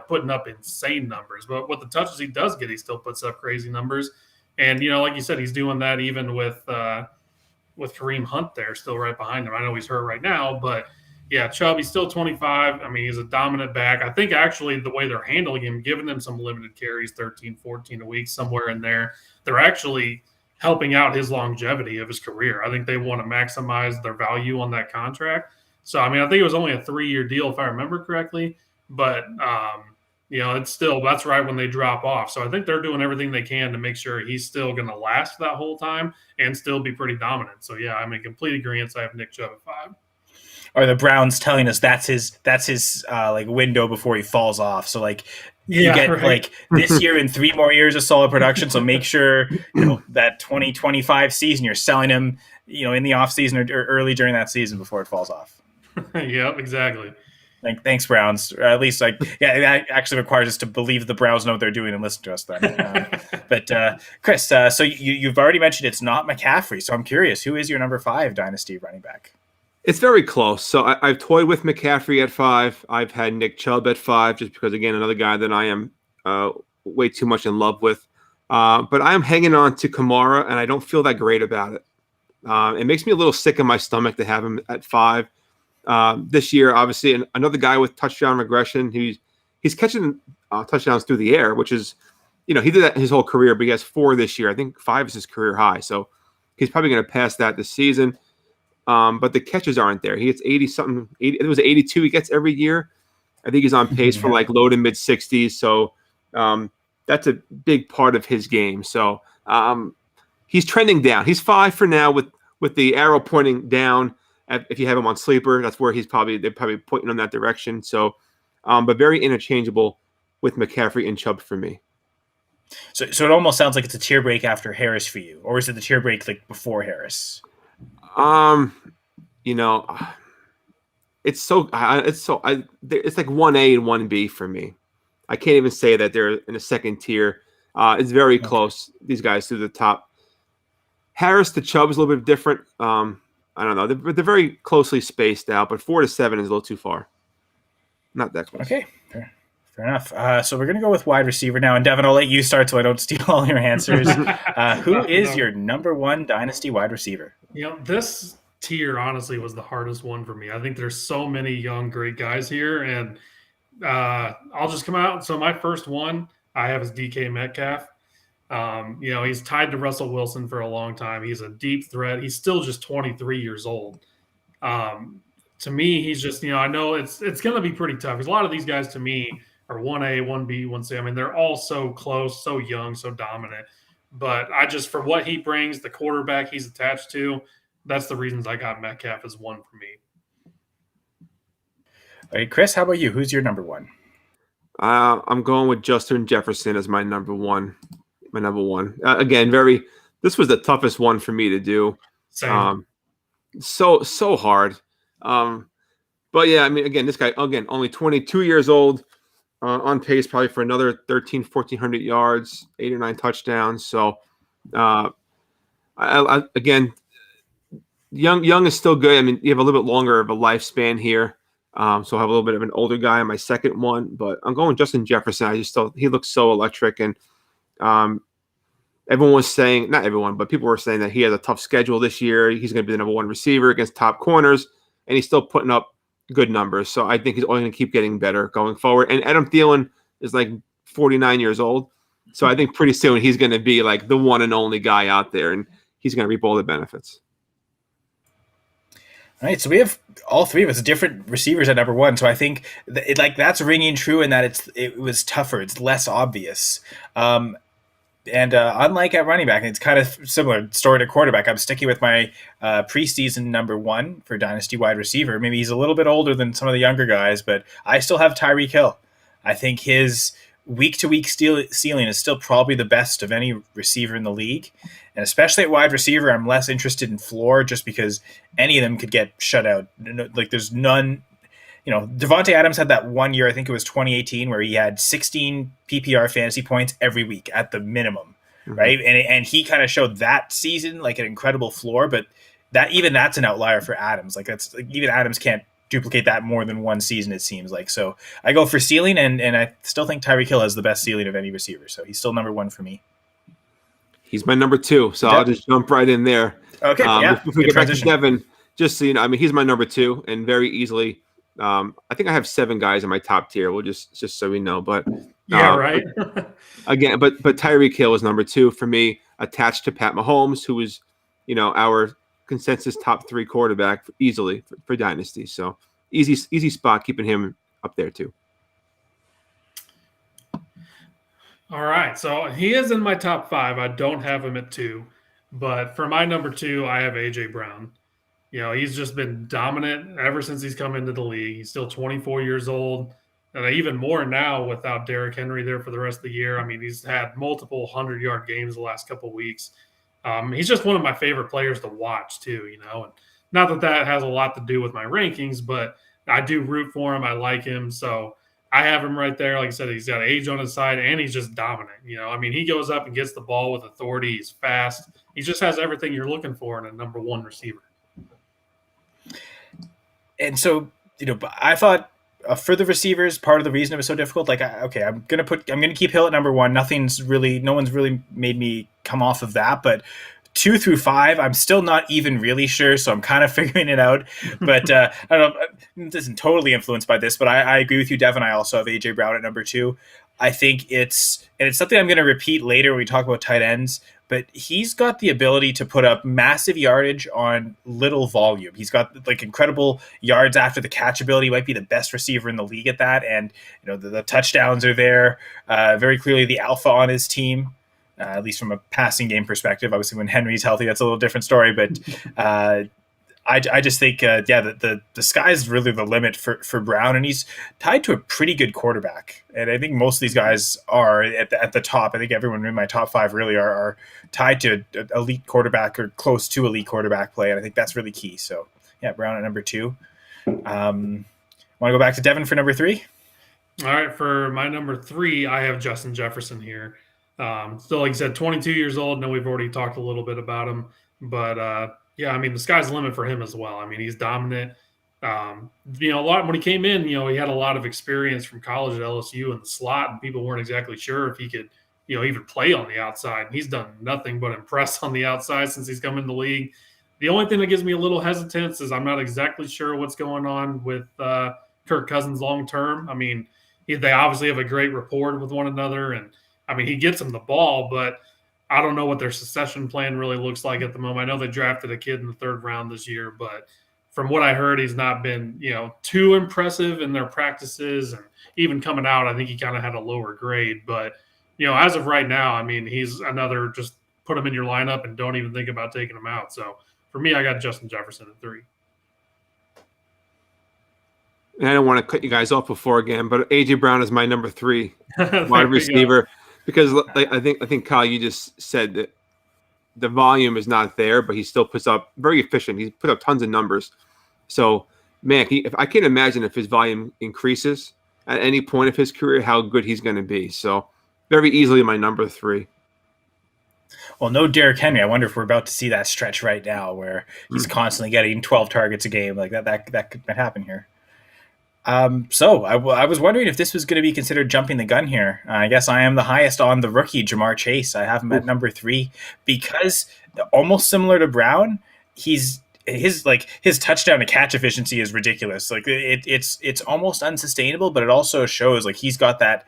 putting up insane numbers. But with the touches he does get, he still puts up crazy numbers. And, like you said, he's doing that even with Kareem Hunt there still right behind him. I know he's hurt right now, but yeah, Chubb, he's still 25. I mean, he's a dominant back. I think actually the way they're handling him, giving him some limited carries, 13, 14 a week, somewhere in there, they're actually helping out his longevity of his career. I think they want to maximize their value on that contract. So, I mean, I think it was only a 3-year deal, if I remember correctly. But, it's still – that's right when they drop off. So I think they're doing everything they can to make sure he's still going to last that whole time and still be pretty dominant. So, yeah, I'm in complete agreement. I have Nick Chubb at 5. Or the Browns telling us that's his like window before he falls off. So like you get right. Like this year and 3 more years of solid production. So make sure that 2025 season you're selling him in the off season or early during that season before it falls off. Yep, exactly. Thanks, Browns. Or at least that actually requires us to believe the Browns know what they're doing and listen to us then. But Chris, so you've already mentioned it's not McCaffrey. So I'm curious, who is your number 5 dynasty running back? It's very close. So I've toyed with McCaffrey at 5. I've had Nick Chubb at 5, just because, again, another guy that I am way too much in love with. But I am hanging on to Kamara, and I don't feel that great about it. It makes me a little sick in my stomach to have him at 5. This year, obviously, another guy with touchdown regression. He's catching touchdowns through the air, which is, he did that his whole career, but he has 4 this year. I think 5 is his career high. So he's probably going to pass that this season. But the catches aren't there. He gets 80-something. It was 82 he gets every year. I think he's on pace for like low to mid 60s. So that's a big part of his game. So he's trending down. He's 5 for now with the arrow pointing down. If you have him on sleeper, that's where they're probably pointing on that direction. So, but very interchangeable with McCaffrey and Chubb for me. So it almost sounds like it's a tier break after Harris for you, or is it the tier break like before Harris? It's like 1A and 1B for me. I can't even say that they're in a second tier. It's very close. These guys to the top. Harris to Chubb is a little bit different. I don't know. They're very closely spaced out, but 4 to 7 is a little too far. Not that close. Okay, fair enough. So we're going to go with wide receiver now. And Devin, I'll let you start so I don't steal all your answers. Who is your number 1 dynasty wide receiver? This tier honestly was the hardest one for me. I think there's so many young, great guys here. And I'll just come out. So my first one I have is DK Metcalf. He's tied to Russell Wilson for a long time. He's a deep threat. He's still just 23 years old. to me, he's just, I know it's going to be pretty tough because a lot of these guys to me are 1A, 1B, 1C. I mean, they're all so close, so young, so dominant. But I just, for what he brings, the quarterback he's attached to, that's the reasons I got Metcalf as one for me. All right, Chris, how about you? Who's your number one? I'm going with Justin Jefferson as my number one. Again, this was the toughest one for me to do. Same. So hard. But yeah, I mean, again, this guy, only 22 years old, on pace probably for another 1,400 yards, 8 or 9 touchdowns. So, again, young is still good. I mean, you have a little bit longer of a lifespan here. So I have a little bit of an older guy on my second one, but I'm going Justin Jefferson. I just thought he looks so electric. And everyone was saying, not everyone, but people were saying that he has a tough schedule this year. He's going to be the number one receiver against top corners, and he's still putting up good numbers. So I think he's only going to keep getting better going forward. And Adam Thielen is like 49 years old. So I think pretty soon he's going to be like the one and only guy out there, and he's going to reap all the benefits. All right, so we have all three of us different receivers at number one. So I think that's ringing true in that it was tougher, it's less obvious. And unlike at running back, it's kind of similar story to quarterback. I'm sticking with my preseason number one for Dynasty wide receiver. Maybe he's a little bit older than some of the younger guys, but I still have Tyreek Hill. I think his week-to-week ceiling is still probably the best of any receiver in the league. And especially at wide receiver, I'm less interested in floor just because any of them could get shut out. Like there's none. Devonte Adams had that 1 year, I think it was 2018, where he had 16 PPR fantasy points every week at the minimum, right? And he kind of showed that season like an incredible floor, but that's an outlier for Adams. Like even Adams can't duplicate that more than one season, it seems like. So I go for ceiling, and I still think Tyreek Hill has the best ceiling of any receiver. So he's still number one for me. He's my number two, so I'll just jump right in there. Okay, yeah. If we get back to Devin, just so you know, I mean, he's my number two, and very easily. I think I have 7 guys in my top tier. We'll just so we know, but right. Again, but Tyreek Hill is number 2 for me, attached to Pat Mahomes, who is, our consensus top 3 quarterback easily for Dynasty. So easy spot keeping him up there too. All right, so he is in my top 5. I don't have him at 2, but for my number 2, I have AJ Brown. He's just been dominant ever since he's come into the league. He's still 24 years old, and even more now without Derrick Henry there for the rest of the year. I mean, he's had multiple 100-yard games the last couple of weeks. He's just one of my favorite players to watch too, and not that has a lot to do with my rankings, but I do root for him. I like him, so I have him right there. Like I said, he's got age on his side, and he's just dominant. I mean, he goes up and gets the ball with authority. He's fast. He just has everything you're looking for in a number 1 receiver. And so, I thought for the receivers, part of the reason it was so difficult, I'm gonna keep Hill at number 1. No one's really made me come off of that, but 2 through 5, I'm still not even really sure, so I'm kind of figuring it out. But I don't know, this isn't totally influenced by this, but I agree with you, Devin. I also have AJ Brown at number 2. I think it's something I'm going to repeat later when we talk about tight ends, but he's got the ability to put up massive yardage on little volume. He's got incredible yards after the catch ability. He might be the best receiver in the league at that. And, the touchdowns are there. Very clearly the alpha on his team, at least from a passing game perspective. Obviously when Henry's healthy, that's a little different story, but I just think, the sky's really the limit for Brown, and he's tied to a pretty good quarterback. And I think most of these guys are at the top. I think everyone in my top 5 really are tied to elite quarterback or close to elite quarterback play, and I think that's really key. So, yeah, Brown at number 2. Want to go back to Devin for number 3? All right, for my number 3, I have Justin Jefferson here. Still, like you said, 22 years old. I know we've already talked a little bit about him, but yeah, I mean, the sky's the limit for him as well. I mean, he's dominant. A lot when he came in, he had a lot of experience from college at LSU in the slot, and people weren't exactly sure if he could, even play on the outside. And he's done nothing but impress on the outside since he's come in the league. The only thing that gives me a little hesitance is I'm not exactly sure what's going on with Kirk Cousins long term. I mean, they obviously have a great rapport with one another, and I mean, he gets him the ball, but I don't know what their succession plan really looks like at the moment. I know they drafted a kid in the 3rd round this year, but from what I heard, he's not been, too impressive in their practices, and even coming out, I think he kind of had a lower grade. But, as of right now, I mean, he's another just put him in your lineup and don't even think about taking him out. So for me, I got Justin Jefferson at 3. And I don't want to cut you guys off before again, but AJ Brown is my number 3 wide receiver because I think Kyle, you just said that the volume is not there, but he still puts up very efficient. He put up tons of numbers. So, man, if I can't imagine if his volume increases at any point of his career, how good he's going to be. So, very easily my number 3. Well, no Derrick Henry. I wonder if we're about to see that stretch right now where he's constantly getting 12 targets a game. Like that could happen here. So I was wondering if this was going to be considered jumping the gun here. I guess I am the highest on the rookie, Jamar Chase. I have him at number 3 because almost similar to Brown, his touchdown to catch efficiency is ridiculous. Like it's almost unsustainable, but it also shows like he's got that.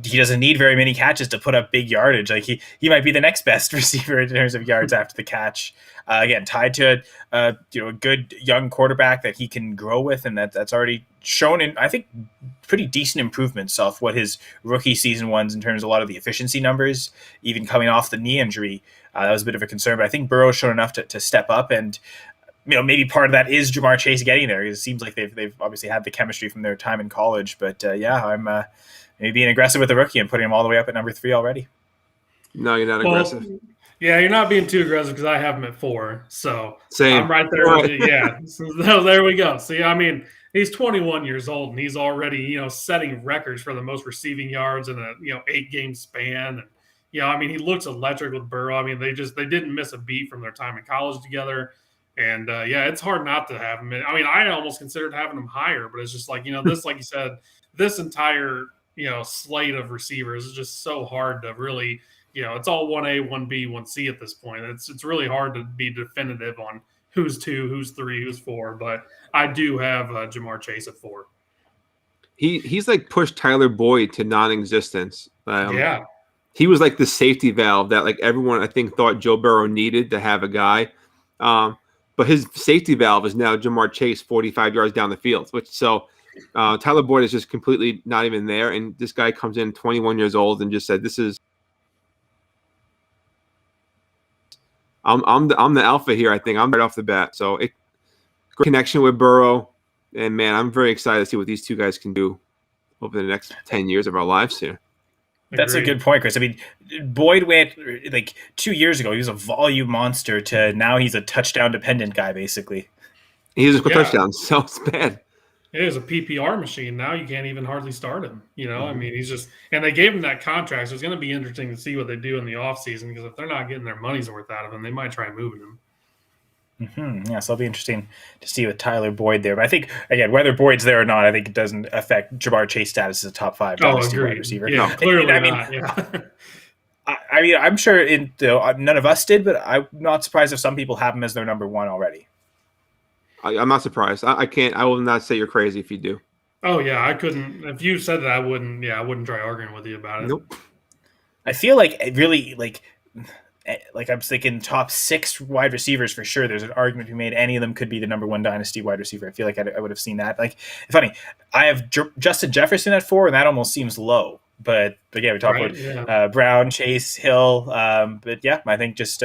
He doesn't need very many catches to put up big yardage. Like he might be the next best receiver in terms of yards after the catch. Again, tied to a good young quarterback that he can grow with, and that's already shown in, I think, pretty decent improvements off what his rookie season was in terms of a lot of the efficiency numbers, even coming off the knee injury. That was a bit of a concern, but I think Burrow's shown enough to step up, and maybe part of that is Jamar Chase getting there. It seems like they've obviously had the chemistry from their time in college, but I'm maybe being aggressive with the rookie and putting him all the way up at number 3 already. No, you're not aggressive. Yeah, you're not being too aggressive because I have him at 4. So Same. I'm right there with you. Yeah. So there we go. See, I mean, he's 21 years old and he's already, setting records for the most receiving yards in a, 8-game span. And, I mean, he looks electric with Burrow. I mean, they didn't miss a beat from their time in college together. And, it's hard not to have him. I mean, I almost considered having him higher, but it's just like, this, like you said, this entire – slate of receivers is just so hard to really, it's all 1A, 1B, 1C at this point. It's really hard to be definitive on who's 2, who's 3, who's 4. But I do have Jamar Chase at 4. He's like pushed Tyler Boyd to non-existence. Yeah. He was like the safety valve that like everyone I think thought Joe Burrow needed to have a guy. But his safety valve is now Jamar Chase 45 yards down the field, Tyler Boyd is just completely not even there, and this guy comes in 21 years old and just said, "This is I'm the alpha here. I think I'm right off the bat." So great connection with Burrow, and man, I'm very excited to see what these two guys can do over the next 10 years of our lives here. That's a good point, Chris. I mean, Boyd went like 2 years ago. He was a volume monster to now he's a touchdown dependent guy, basically. He has a touchdown, so it's bad. It is a PPR machine. Now you can't even hardly start him. I mean, he's just – and they gave him that contract, so it's going to be interesting to see what they do in the offseason because if they're not getting their money's worth out of him, they might try moving him. Mm-hmm. Yeah, so it'll be interesting to see with Tyler Boyd there. But I think, again, whether Boyd's there or not, I think it doesn't affect Jamar Chase status as a top 5 dynasty wide receiver. Yeah, no, clearly not. Yeah. I mean, I'm sure none of us did, but I'm not surprised if some people have him as their number 1 already. I'm not surprised. I will not say you're crazy if you do. Oh yeah, I couldn't. If you said that, I wouldn't. Yeah, I wouldn't try arguing with you about it. Nope. I feel like really like I'm thinking top 6 wide receivers for sure. There's an argument to be made. Any of them could be the number 1 dynasty wide receiver. I feel like I would have seen that. Like, funny, I have Justin Jefferson at 4, and that almost seems low. But yeah, we talked about Brown, Chase, Hill. But yeah, I think just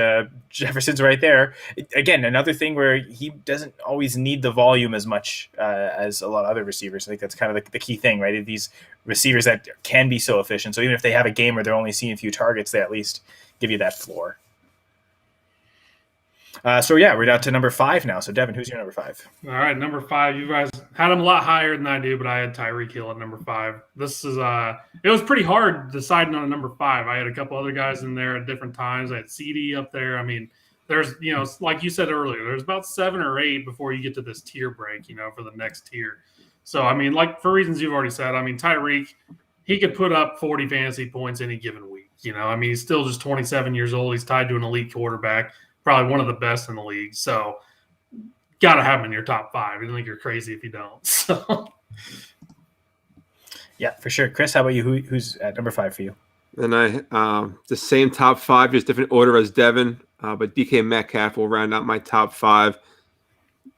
Jefferson's right there. Again, another thing where he doesn't always need the volume as much as a lot of other receivers. I think that's kind of the key thing, right? These receivers that can be so efficient. So even if they have a game where they're only seeing a few targets, they at least give you that floor. So yeah, we're down to number 5 now. So Devin, who's your number 5? All right, number 5. You guys had him a lot higher than I do, but I had Tyreek Hill at number 5. This is it was pretty hard deciding on a number 5. I had a couple other guys in there at different times. I had CD up there. I mean, there's like you said earlier, there's about 7 or 8 before you get to this tier break, for the next tier. So I mean, like for reasons you've already said, I mean Tyreek, he could put up 40 fantasy points any given week. I mean, he's still just 27 years old. He's tied to an elite quarterback. Probably one of the best in the league. So got to have him in your top 5. I don't think you're crazy if you don't. So yeah, for sure. Chris, how about you? Who's at number 5 for you? And I the same top 5, just different order as Devin. But DK Metcalf will round out my top 5.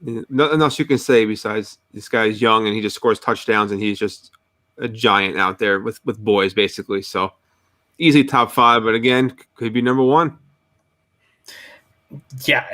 Nothing else you can say besides this guy's young and he just scores touchdowns and he's just a giant out there with boys basically. So easy top 5, but again, could be number 1. Yeah,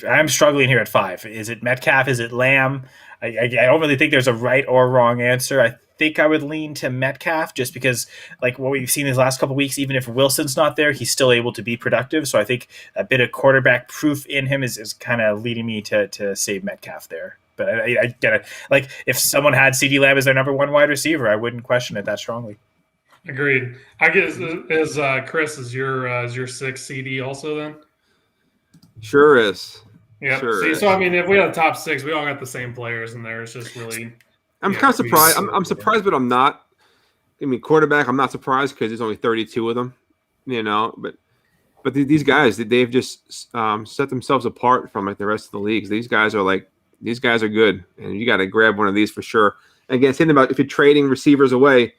I'm struggling here at 5. Is it Metcalf? Is it Lamb? I don't really think there's a right or wrong answer. I think I would lean to Metcalf just because, like what we've seen these last couple of weeks, even if Wilson's not there, he's still able to be productive. So I think a bit of quarterback proof in him is kind of leading me to say Metcalf there. But I get it. Like if someone had CeeDee Lamb as their number 1 wide receiver, I wouldn't question it that strongly. Agreed. I guess is Chris is your 6 CD also then? Sure is. Yeah. Sure See, is. so I mean, if we had a top 6, we all got the same players in there. It's just really. I'm kind of surprised. I'm surprised, but I'm not. I mean, quarterback, I'm not surprised because there's only 32 of them, But these guys, they've just set themselves apart from like the rest of the leagues. These guys are good, and you got to grab one of these for sure. And again, thinking about if you're trading receivers away,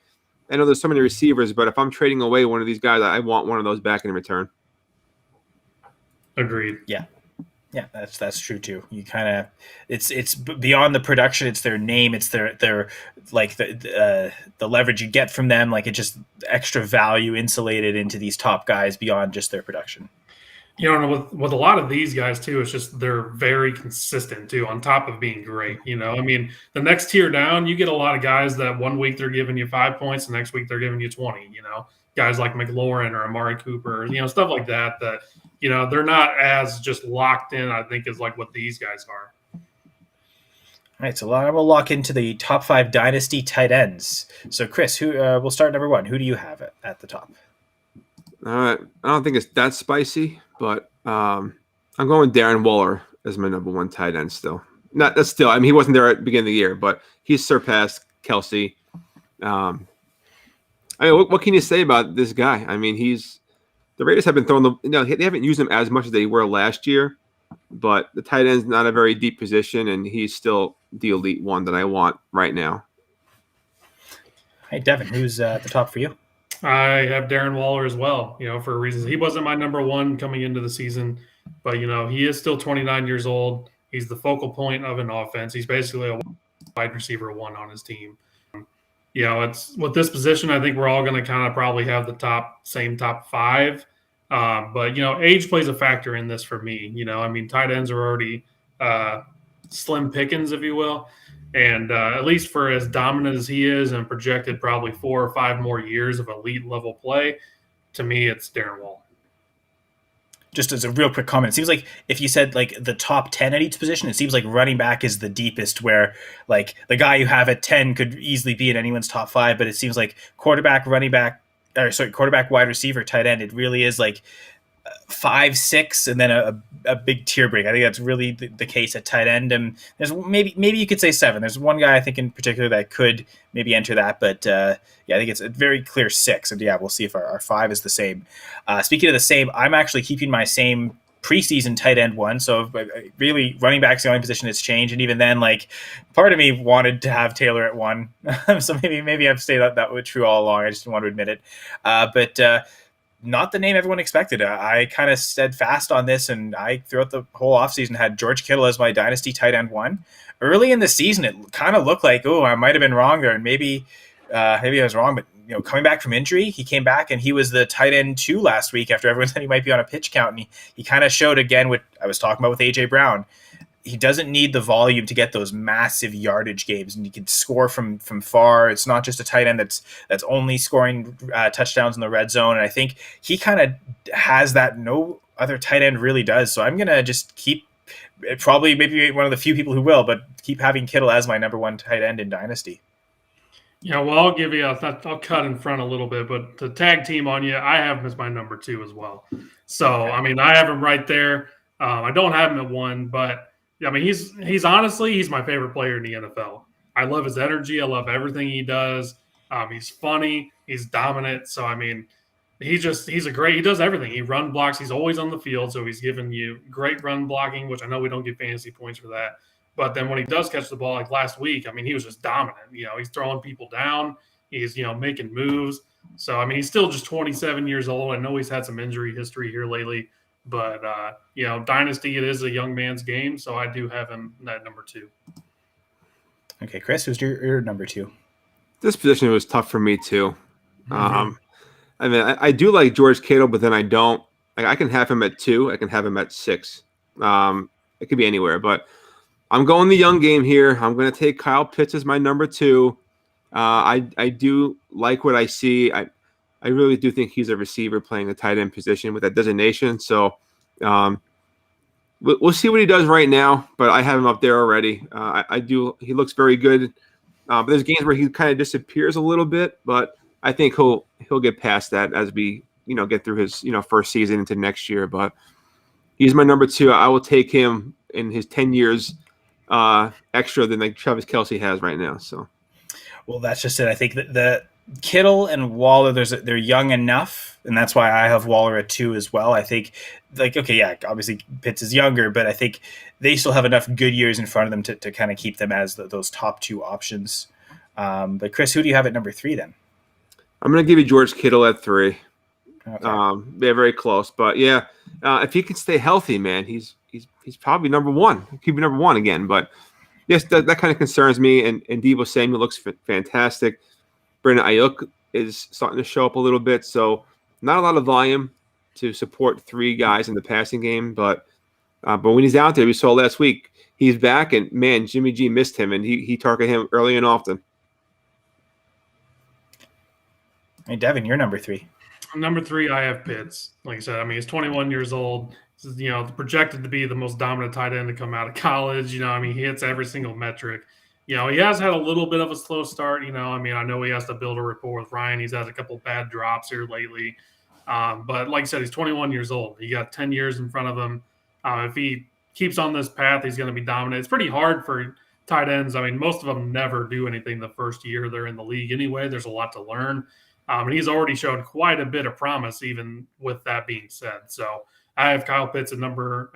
I know there's so many receivers, but if I'm trading away one of these guys, I want one of those back in return. Agreed. Yeah, that's true too. You kind of it's beyond the production. It's their name. It's their like the leverage you get from them. Like it's just extra value insulated into these top guys beyond just their production. With a lot of these guys too, it's just they're very consistent too. On top of being great, I mean, the next tier down, you get a lot of guys that 1 week they're giving you 5 points, the next week they're giving you 20. Guys like McLaurin or Amari Cooper, stuff like that. That they're not as just locked in, I think, as like what these guys are. All right, so we'll lock into the top 5 dynasty tight ends. So, Chris, who we'll start number 1. Who do you have at the top? All right, I don't think it's that spicy, but I'm going Darren Waller as my number 1 tight end still. I mean, he wasn't there at the beginning of the year, but he's surpassed Kelsey. I mean, what can you say about this guy? I mean, the Raiders have been throwing they haven't used him as much as they were last year, but the tight end's not a very deep position, and he's still the elite one that I want right now. Hey, Devin, who's at the top for you? I have Darren Waller as well, for reasons. He wasn't my number 1 coming into the season, but, he is still 29 years old. He's the focal point of an offense. He's basically a wide receiver 1 on his team. It's with this position, I think we're all going to kind of probably have the same top 5. But, age plays a factor in this for me. I mean, tight ends are already slim pickings, if you will. And at least for as dominant as he is and projected probably 4 or 5 more years of elite level play, to me, it's Darren Waller. Just as a real quick comment, it seems like if you said like the top 10 at each position, it seems like running back is the deepest, where like the guy you have at 10 could easily be in anyone's top 5, but it seems like quarterback, wide receiver, tight end, it really is like 5, 6, and then a big tier break. I think that's really the case at tight end. And there's maybe you could say 7. There's one guy I think in particular that could maybe enter that, but I think it's a very clear 6. And we'll see if our 5 is the same. Speaking of the same, I'm actually keeping my same preseason tight end 1. So really, running back's the only position that's changed. And even then, like part of me wanted to have Taylor at 1. So maybe I've stayed that was true all along. I just didn't want to admit it. But not the name everyone expected. I kind of steadfast on this, and I throughout the whole offseason had George Kittle as my dynasty tight end 1. Early in the season, it kind of looked like, I might have been wrong there, and maybe I was wrong. But coming back from injury, he came back and he was the tight end 2 last week after everyone said he might be on a pitch count, and he kind of showed again what I was talking about with AJ Brown. He doesn't need the volume to get those massive yardage games, and he can score from far. It's not just a tight end that's only scoring touchdowns in the red zone. And I think he kind of has that no other tight end really does. So I'm going to just keep probably maybe one of the few people who will, but keep having Kittle as my number 1 tight end in Dynasty. Well, I'll give you I'll cut in front a little bit, but to tag team on you, I have him as my number 2 as well. So, I mean, I have him right there. I don't have him at 1, but I mean, he's honestly, he's my favorite player in the NFL. I love his energy. I love everything he does. He's funny. He's dominant. So, I mean, he does everything. He run blocks. He's always on the field. So he's giving you great run blocking, which I know we don't get fantasy points for that. But then when he does catch the ball, like last week, I mean, he was just dominant. He's throwing people down. He's, making moves. So, I mean, he's still just 27 years old. I know he's had some injury history here lately. But Dynasty, it is a young man's game, so I do have him at number 2. Okay, Chris, who's your number 2? This position was tough for me too. Mm-hmm. I mean, I do like George Kittle, but then I don't. I can have him at 2. I can have him at 6. It could be anywhere, but I'm going the young game here. I'm going to take Kyle Pitts as my number 2. I do like what I see. I really do think he's a receiver playing the tight end position with that designation. So we'll see what he does right now, but I have him up there already. I do. He looks very good. But there's games where he kind of disappears a little bit, but I think he'll get past that as we get through his first season into next year. But he's my number 2. I will take him in his 10 years extra than like Travis Kelce has right now. So, well, that's just it. I think that the Kittle and Waller, they're young enough, and that's why I have Waller at 2 as well. I think, obviously Pitts is younger, but I think they still have enough good years in front of them to kind of keep them as those top 2 options. But Chris, who do you have at number 3 then? I'm going to give you George Kittle at 3. Okay. They're very close, but yeah, if he can stay healthy, man, he's probably number 1. He could be number 1 again, but yes, that kind of concerns me. And Deebo Samuel looks fantastic. Brandon Ayuk is starting to show up a little bit, so not a lot of volume to support 3 guys in the passing game. But when he's out there, we saw last week, he's back, and man, Jimmy G missed him, and he targeted him early and often. Hey, Devin, you're number 3. Number 3, I have Pitts. Like I said, he's 21 years old. This is, projected to be the most dominant tight end to come out of college. He hits every single metric. He has had a little bit of a slow start. I know he has to build a rapport with Ryan. He's had a couple bad drops here lately. But like I said, he's 21 years old. He got 10 years in front of him. If he keeps on this path, he's going to be dominant. It's pretty hard for tight ends. Most of them never do anything the first year they're in the league anyway. There's a lot to learn. And he's already shown quite a bit of promise, even with that being said. So I have Kyle Pitts at number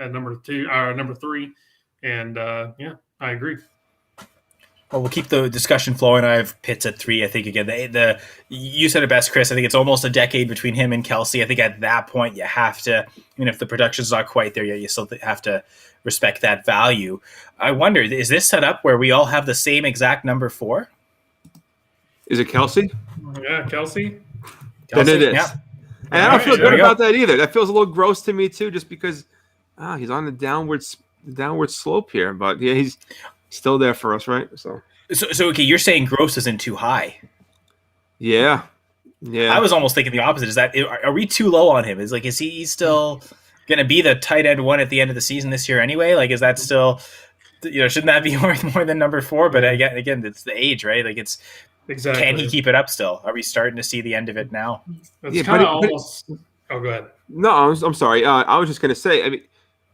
3, and I agree. Well, we'll keep the discussion flowing. I have Pitts at 3. I think again, you said it best, Chris. I think it's almost a decade between him and Kelce. I think at that point you have to, if the production's not quite there yet, you still have to respect that value. I wonder, is this set up where we all have the same exact number 4? Is it Kelce? Yeah, Kelce. Then it is. Yeah. And I don't feel good about that either. That feels a little gross to me too, just because he's on the downward slope here. But yeah, he's still there for us, right? So okay, you're saying gross isn't too high. Yeah. I was almost thinking the opposite. Are we too low on him? Is he still going to be the tight end 1 at the end of the season this year anyway? Is that still, shouldn't that be worth more than number 4? But again, it's the age, right? It's exactly. Can he keep it up still? Are we starting to see the end of it now? It's kind of almost. Oh, go ahead. No, I'm sorry. I was just going to say,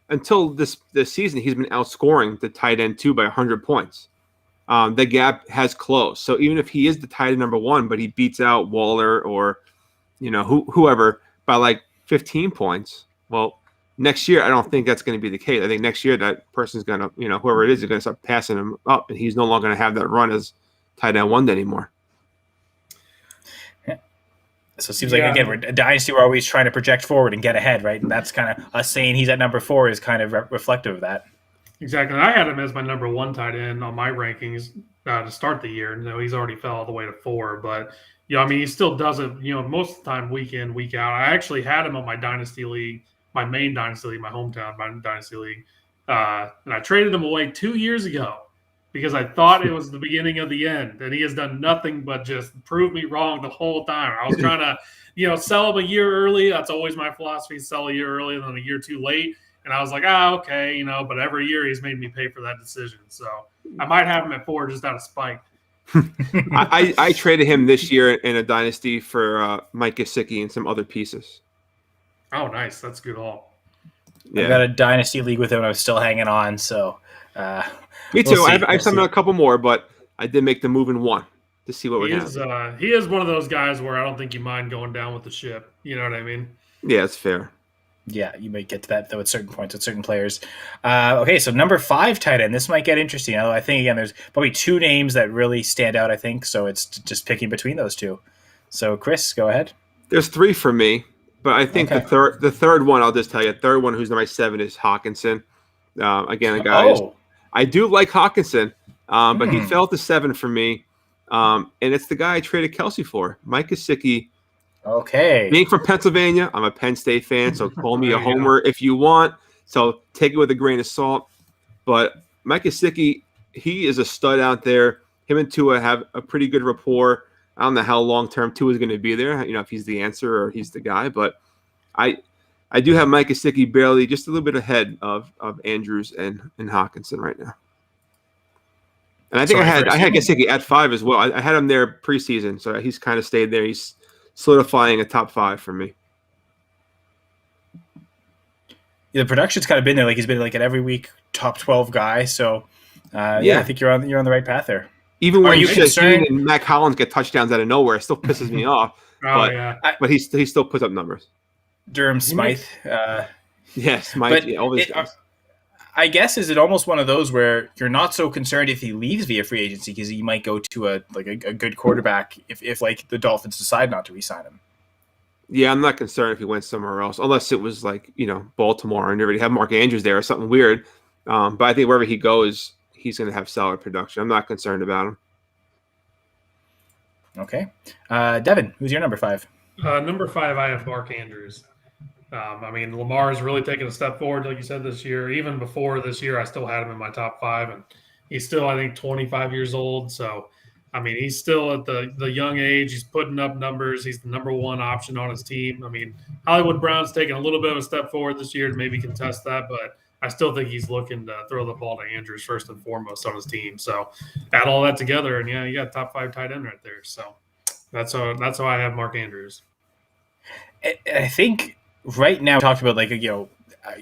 until this season, he's been outscoring the tight end 2 by 100 points. The gap has closed. So even if he is the tight end number 1, but he beats out Waller or, whoever by like 15 points, well, next year, I don't think that's going to be the case. I think next year that person's going to, whoever it is going to start passing him up, and he's no longer going to have that run as tight end 1 anymore. So it seems like, again, we're a Dynasty, we're always trying to project forward and get ahead, right? And that's kind of us saying he's at number 4 is kind of reflective of that. Exactly. And I had him as my number 1 tight end on my rankings to start the year. He's already fell all the way to 4. But, he still does it, most of the time, week in, week out. I actually had him on my Dynasty League, my main Dynasty League, my hometown Dynasty League. And I traded him away 2 years ago because I thought it was the beginning of the end. And he has done nothing but just prove me wrong the whole time. I was trying to, sell him a year early. That's always my philosophy, sell a year early and then a year too late. And I was like, okay, but every year he's made me pay for that decision. So I might have him at 4 just out of spite. I traded him this year in a Dynasty for Mike Gesicki and some other pieces. Oh, nice. That's a good haul. Yeah. I got a Dynasty league with him and I was still hanging on. So me too. I have some a couple more, but I did make the move in 1 to see what would happen. He is one of those guys where I don't think you mind going down with the ship. You know what I mean? Yeah, it's fair. Yeah, you might get to that, though, at certain points with certain players. Okay, so number 5 tight end. This might get interesting. I think, again, there's probably 2 names that really stand out, I think. So it's just picking between those 2. So, Chris, go ahead. There's 3 for me. But I think Okay. the third one, I'll just tell you, third one who's number 7 is Hawkinson. Again, a guy. Oh. I do like Hawkinson, but he Hmm. fell to 7 for me. And it's the guy I traded Kelsey for, Mike Gesicki. Okay. Being from Pennsylvania, I'm a Penn State fan, so call me a There you go. homer if you want. So take it with a grain of salt. But Mike Gesicki, he is a stud out there. Him and Tua have a pretty good rapport. I don't know how long-term Tua is going to be there, if he's the answer or he's the guy. But I do have Mike Gesicki barely just a little bit ahead of Andrews and Hawkinson right now. And I think Sorry I had Gesicki at 5 as well. I had him there preseason, so he's kind of stayed there. He's solidifying a top 5 for me. Yeah, the production's kind of been there. Like he's been like an every week top 12 guy. So I think you're on the right path there. Even Are when you Shaheen concerned? and Mac Hollins get touchdowns out of nowhere, it still pisses me off. Oh yeah. But he still puts up numbers. Durham Smith. Yes, Mike. But Yeah, all these guys. I guess is it almost one of those where you're not so concerned if he leaves via free agency because he might go to a good quarterback if like the Dolphins decide not to re-sign him. Yeah, I'm not concerned if he went somewhere else, unless it was like Baltimore and already have Mark Andrews there or something weird. But I think wherever he goes, he's going to have solid production. I'm not concerned about him. Okay, Devin, who's your number 5? Number 5, I have Mark Andrews. Lamar has really taken a step forward, like you said, this year. Even before this year, I still had him in my top 5, and he's still, I think, 25 years old. So, he's still at the young age. He's putting up numbers. He's the number 1 option on his team. Hollywood Brown's taken a little bit of a step forward this year to maybe contest that, but I still think he's looking to throw the ball to Andrews first and foremost on his team. So, add all that together, and you got top 5 tight end right there. So, that's how I have Mark Andrews. I think right now we talked about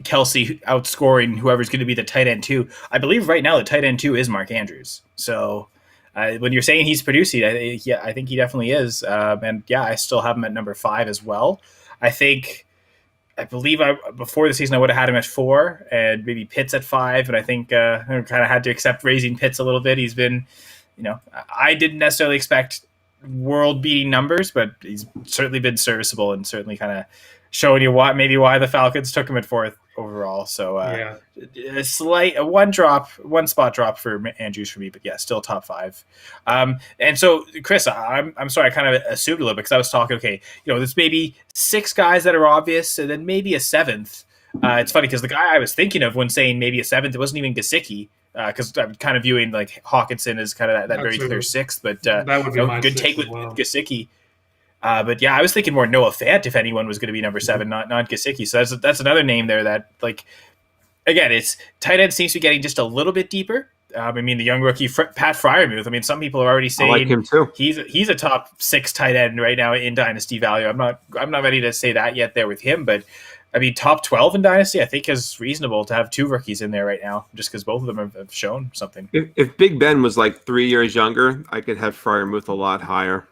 Kelsey outscoring whoever's going to be the tight end 2. I believe right now the tight end 2 is Mark Andrews. So when you're saying he's producing, I think he definitely is. I still have him at number 5 as well. I believe before the season I would have had him at 4 and maybe Pitts at 5, and I think I kind of had to accept raising Pitts a little bit. He's been, I didn't necessarily expect world-beating numbers, but he's certainly been serviceable and certainly kind of showing you why the Falcons took him at 4th overall. So a slight one spot drop for Andrews for me, but yeah, still top 5. And so Chris, I'm sorry, I kind of assumed a little bit because I was talking. Okay, there's maybe 6 guys that are obvious, and then maybe a 7th. It's funny because the guy I was thinking of when saying maybe a 7th, it wasn't even Gesicki. Because I'm kind of viewing like Hawkinson as kind of that very clear 6th, but that would be my good 6 take with as well. Gesicki. But yeah, I was thinking more Noah Fant if anyone was going to be number 7, not Gesicki. So that's another name there that again, it's tight end seems to be getting just a little bit deeper. The young rookie Pat Freiermuth. Some people are already saying I like him too. He's a top 6 tight end right now in Dynasty value. I'm not ready to say that yet there with him, but top 12 in Dynasty, I think is reasonable to have 2 rookies in there right now, just because both of them have shown something. If Big Ben was like 3 years younger, I could have Freiermuth a lot higher.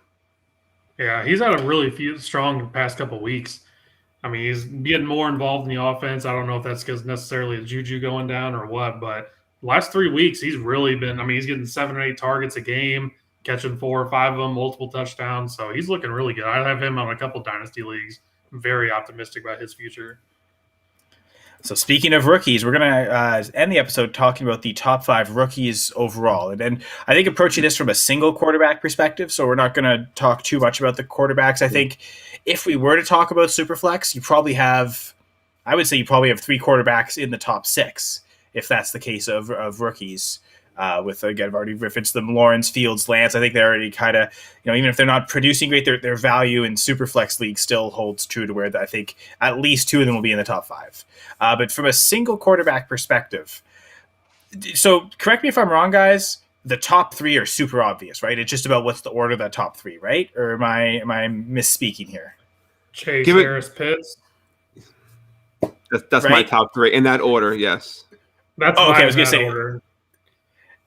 Yeah, he's had a really strong past couple of weeks. He's getting more involved in the offense. I don't know if that's because necessarily a juju going down or what, but last 3 weeks he's really been. He's getting 7 or 8 targets a game, catching 4 or 5 of them, multiple touchdowns. So he's looking really good. I have him on a couple Dynasty leagues. I'm very optimistic about his future. So speaking of rookies, we're going to end the episode talking about the top 5 rookies overall. And I think approaching this from a single quarterback perspective, so we're not going to talk too much about the quarterbacks. I think if we were to talk about Superflex, I would say you probably have 3 quarterbacks in the top 6, if that's the case of rookies. With, again, I've already referenced them, Lawrence, Fields, Lance. I think they're already kind of, even if they're not producing great, their value in Superflex League still holds true to where I think at least 2 of them will be in the top 5. But from a single quarterback perspective, so correct me if I'm wrong, guys, the top 3 are super obvious, right? It's just about what's the order of that top 3, right? Or am I misspeaking here? Chase, Harris, Pitts. That's right? My top 3 in that order, yes. That's okay. I was going to say order.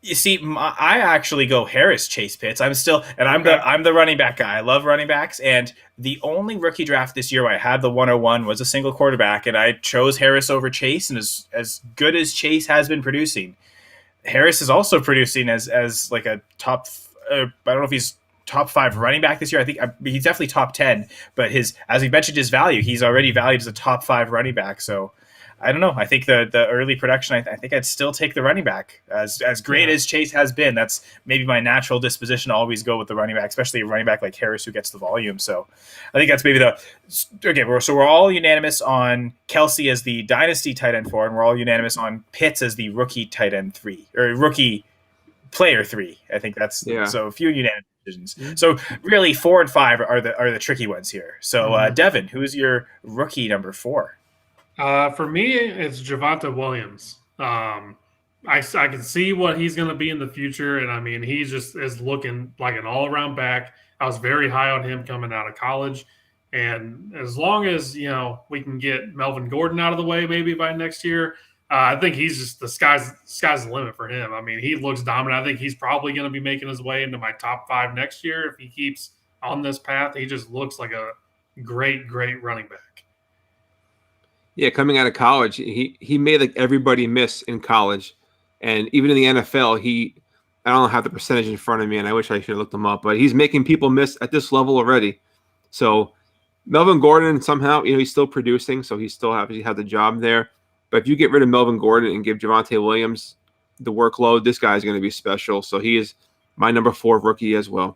You see, I actually go Harris, Chase, Pitts. I'm the running back guy. I love running backs, and the only rookie draft this year where I had the 101 was a single quarterback, and I chose Harris over Chase. And as good as Chase has been producing, Harris is also producing as like a top. I don't know if he's top 5 running back this year. I think he's definitely top 10, but as we mentioned, his value, he's already valued as a top 5 running back. So I don't know. I think the early production, I think I'd still take the running back. As great as Chase has been, that's maybe my natural disposition to always go with the running back, especially a running back like Harris who gets the volume. So I think that's maybe we're all unanimous on Kelsey as the dynasty tight end 4, and we're all unanimous on Pitts as the rookie tight end 3, or rookie player 3. I think that's so a few unanimous decisions. Mm-hmm. So really 4 and 5 are the tricky ones here. So Devin, who's your rookie number 4? For me, it's Javonta Williams. I can see what he's going to be in the future, and I mean, he just is looking like an all-around back. I was very high on him coming out of college, and as long as we can get Melvin Gordon out of the way, maybe by next year, I think he's just the sky's the limit for him. I mean, he looks dominant. I think he's probably going to be making his way into my top 5 next year if he keeps on this path. He just looks like a great running back. Yeah, coming out of college, he made like everybody miss in college, and even in the NFL, I don't have the percentage in front of me, and I wish I should have looked them up, but he's making people miss at this level already. So Melvin Gordon somehow, he's still producing, so he still obviously has the job there. But if you get rid of Melvin Gordon and give Javonte Williams the workload, this guy's going to be special. So he is my number 4 rookie as well.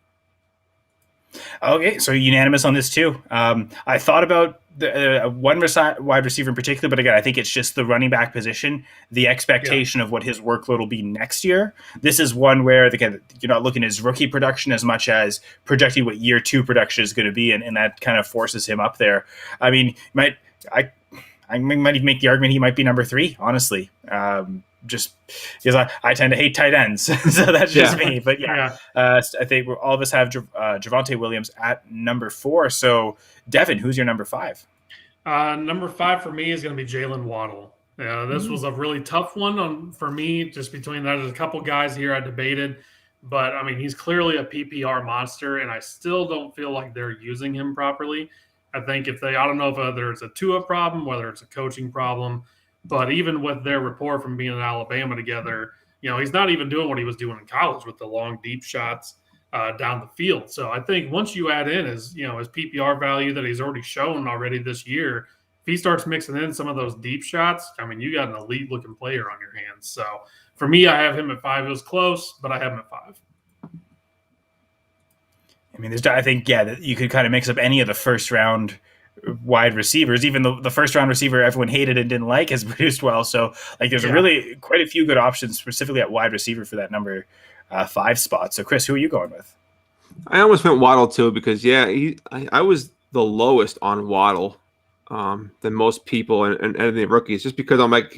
Okay, so unanimous on this too. I thought about the one wide receiver in particular, but again, I think it's just the running back position, the expectation of what his workload will be next year. This is one where again, you're not looking at his rookie production as much as projecting what year 2 production is going to be, and that kind of forces him up there. I mean, I might even make the argument he might be number 3, honestly. Just because I tend to hate tight ends, so that's just me. But I think all of us have Javonte Williams at number 4. So Devin, who's your number 5? Number 5 for me is going to be Jalen Waddle. This was a really tough one for me, just between that. There's a couple guys here I debated, but I mean, he's clearly a PPR monster, and I still don't feel like they're using him properly. I think I don't know if whether it's a Tua problem, whether it's a coaching problem. But even with their rapport from being in Alabama together, he's not even doing what he was doing in college with the long, deep shots down the field. So I think once you add in his PPR value that he's already shown already this year, if he starts mixing in some of those deep shots, I mean, you got an elite-looking player on your hands. So for me, I have him at 5. It was close, but I have him at 5. I mean, I think, that you could kind of mix up any of the first-round wide receivers. Even the first round receiver everyone hated and didn't like has produced well. So there's really quite a few good options specifically at wide receiver for that number 5 spot. So Chris, who are you going with? I almost went Waddle too because I was the lowest on Waddle than most people and the rookies, just because I'm like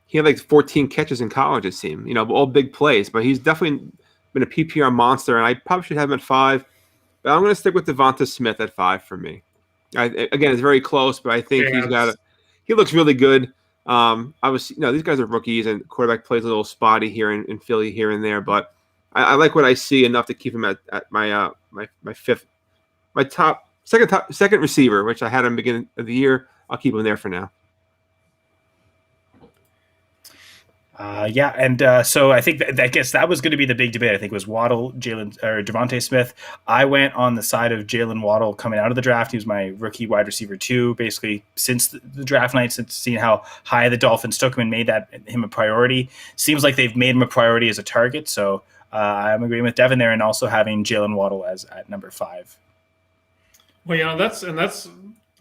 he had like 14 catches in college, it seemed, all big plays, but he's definitely been a PPR monster, and I probably should have him at 5, but I'm going to stick with Devonta Smith at 5 for me. Again, it's very close, but I think he looks really good. These guys are rookies, and quarterback plays a little spotty here in Philly here and there, but I like what I see enough to keep him at my second receiver, which I had him beginning of the year. I'll keep him there for now. So I think that was going to be the big debate. I think it was Waddle, Devonte Smith. I went on the side of Jalen Waddle coming out of the draft. He was my rookie wide receiver 2, basically since the draft night, since seeing how high the Dolphins took him and made him a priority. Seems like they've made him a priority as a target. So I'm agreeing with Devin there, and also having Jalen Waddle at number 5. Well, that's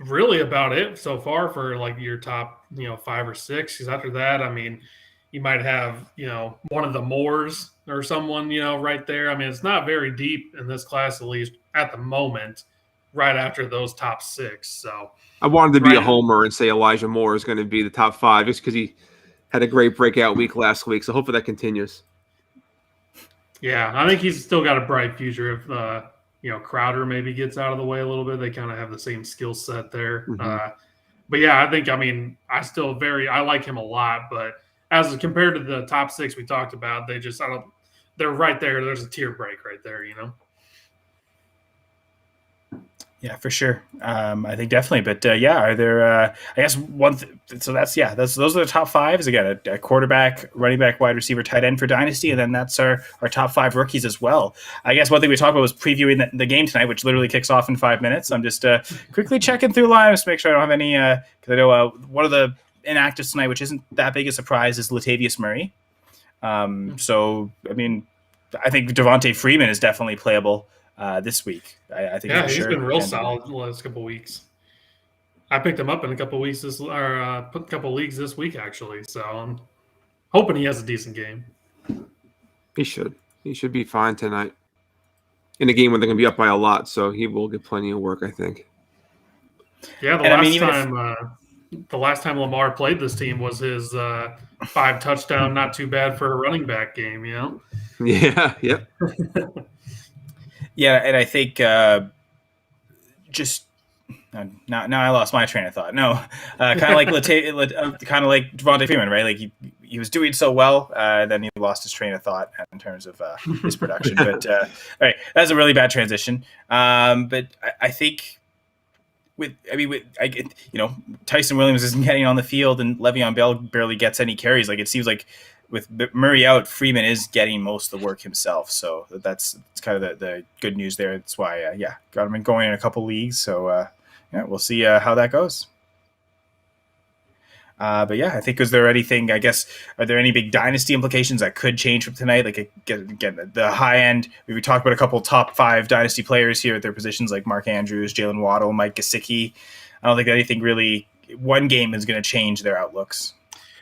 really about it so far for like your top 5 or 6. Because after that, I mean, you might have, one of the Moores or someone, right there. I mean, it's not very deep in this class, at least at the moment, right after those top 6. So I wanted to be a homer and say Elijah Moore is going to be the top 5 just because he had a great breakout week last week. So hopefully that continues. Yeah, I think he's still got a bright future if, Crowder maybe gets out of the way a little bit. They kind of have the same skill set there. Mm-hmm. But yeah, I think, I like him a lot, but as compared to the top 6 we talked about, they're right there. There's a tier break right there, Yeah, for sure. I think definitely. But are there? I guess so those are the top fives. Again, a quarterback, running back, wide receiver, tight end for Dynasty, and then that's our top five rookies as well. I guess one thing we talked about was previewing the game tonight, which literally kicks off in 5 minutes. I'm just quickly checking through lineups to make sure I don't have any. Because I know one of the inactives tonight, which isn't that big a surprise, is Latavius Murray. So I mean, I think Devontae Freeman is definitely playable this week. I think he's been real solid the last couple of weeks. I picked him up in a couple of weeks a couple of leagues this week actually. So I'm hoping he has a decent game. He should be fine tonight in a game where they're going to be up by a lot. So he will get plenty of work, I think. Yeah, the last time Lamar played this team was his 5 touchdown, not too bad for a running back game. You know. Yeah. Yep. Yeah, and I think now I lost my train of thought. No, kind of like kind of like Devontae Freeman, right? Like he was doing so well, then he lost his train of thought in terms of his production. But all right, that's a really bad transition. But I think Tyson Williams isn't getting on the field, and Le'Veon Bell barely gets any carries. Like it seems like, with Murray out, Freeman is getting most of the work himself. So that's kind of the good news there. That's why, got him going in a couple leagues. So, we'll see how that goes. I think, is there anything, I guess, are there any big dynasty implications that could change from tonight? Like, again, the high end, we talked about a couple top 5 dynasty players here at their positions, like Mark Andrews, Jalen Waddle, Mike Gesicki. I don't think anything really, one game is going to change their outlooks.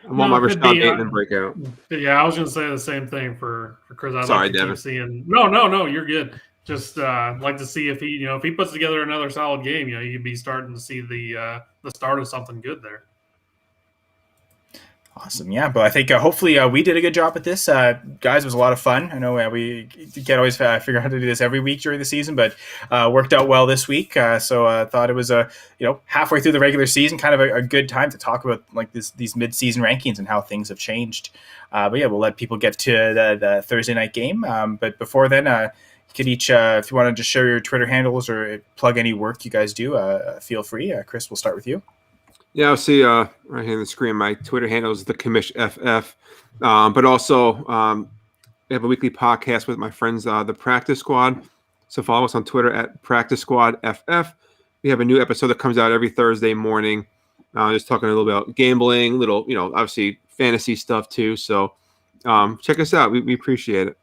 I'm on my Rashad Bateman breakout. Yeah, I was going to say the same thing for Chris. Sorry, Devin. No, you're good. Just like to see if he puts together another solid game. You'd be starting to see the start of something good there. Awesome, yeah. But I think hopefully we did a good job at this. Guys, it was a lot of fun. I know we can't always figure out how to do this every week during the season, but worked out well this week. So I thought it was halfway through the regular season, kind of a good time to talk about like these mid-season rankings and how things have changed. We'll let people get to the Thursday night game. But before then, you could each, if you want to just share your Twitter handles or plug any work you guys do, feel free. Chris, we'll start with you. Yeah, I'll see right here on the screen. My Twitter handle is the Commish FF. But also, I have a weekly podcast with my friends, the Practice Squad. So follow us on Twitter at Practice Squad FF. We have a new episode that comes out every Thursday morning. Just talking a little about gambling, obviously fantasy stuff too. So check us out. We appreciate it.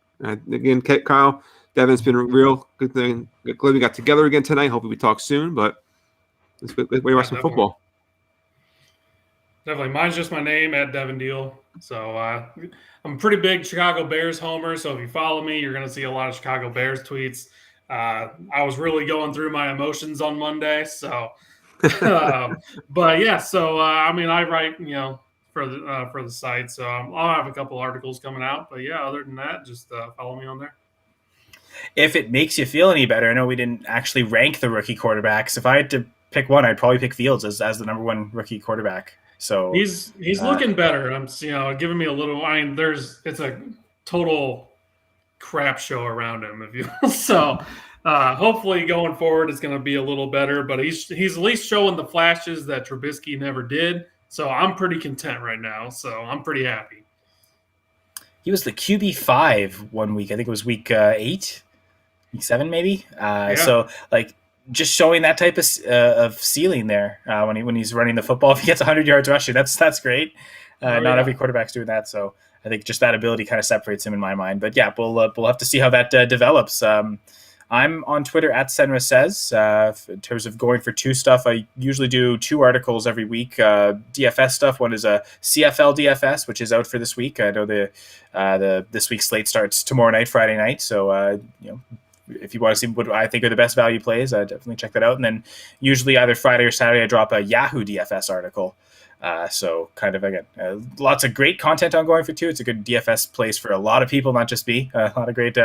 Again, Kyle, Devin's been a real good thing. Glad we got together again tonight. Hopefully we talk soon. But let's watch some football. Definitely. Mine's just my name at Devin Deal. So I'm a pretty big Chicago Bears homer. So if you follow me, you're going to see a lot of Chicago Bears tweets. I was really going through my emotions on Monday. So, I write, for the site. So I'll have a couple articles coming out. But yeah, other than that, just follow me on there. If it makes you feel any better, I know we didn't actually rank the rookie quarterbacks. If I had to pick one, I'd probably pick Fields as the number one rookie quarterback. So he's looking better. I'm giving me a little. It's a total crap show around him, if you will. So hopefully going forward it's going to be a little better. But he's at least showing the flashes that Trubisky never did. So I'm pretty content right now. So I'm pretty happy. He was the QB5 1 week. I think it was week 8, week 7 maybe. So like, just showing that type of ceiling there when he's running the football. If he gets 100 yards rushing, that's great. Not every quarterback's doing that, so I think just that ability kind of separates him in my mind. But yeah, we'll have to see how that develops. I'm on Twitter at Senra Says. In terms of going for 2 stuff, I usually do 2 articles every week. DFS stuff. One is a CFL DFS, which is out for this week. I know the this week's slate starts tomorrow night, Friday night. So if you want to see what I think are the best value plays, definitely check that out. And then usually either Friday or Saturday, I drop a Yahoo DFS article. So kind of, again, lots of great content on Going for Two. It's a good DFS place for a lot of people, not just me. A lot of great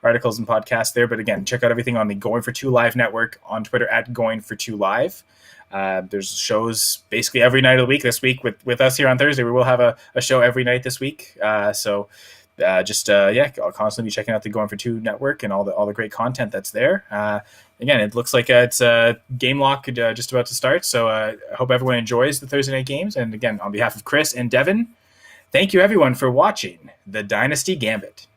articles and podcasts there. But again, check out everything on the Going for Two Live network on Twitter at Going for Two Live. There's shows basically every night of the week. This week with us here on Thursday, we will have a show every night this week. So I'll constantly be checking out the Going for Two network and all the great content that's there. Again, it looks like it's game lock just about to start. So I hope everyone enjoys the Thursday night games. And again, on behalf of Chris and Devin, thank you everyone for watching the Dynasty Gambit.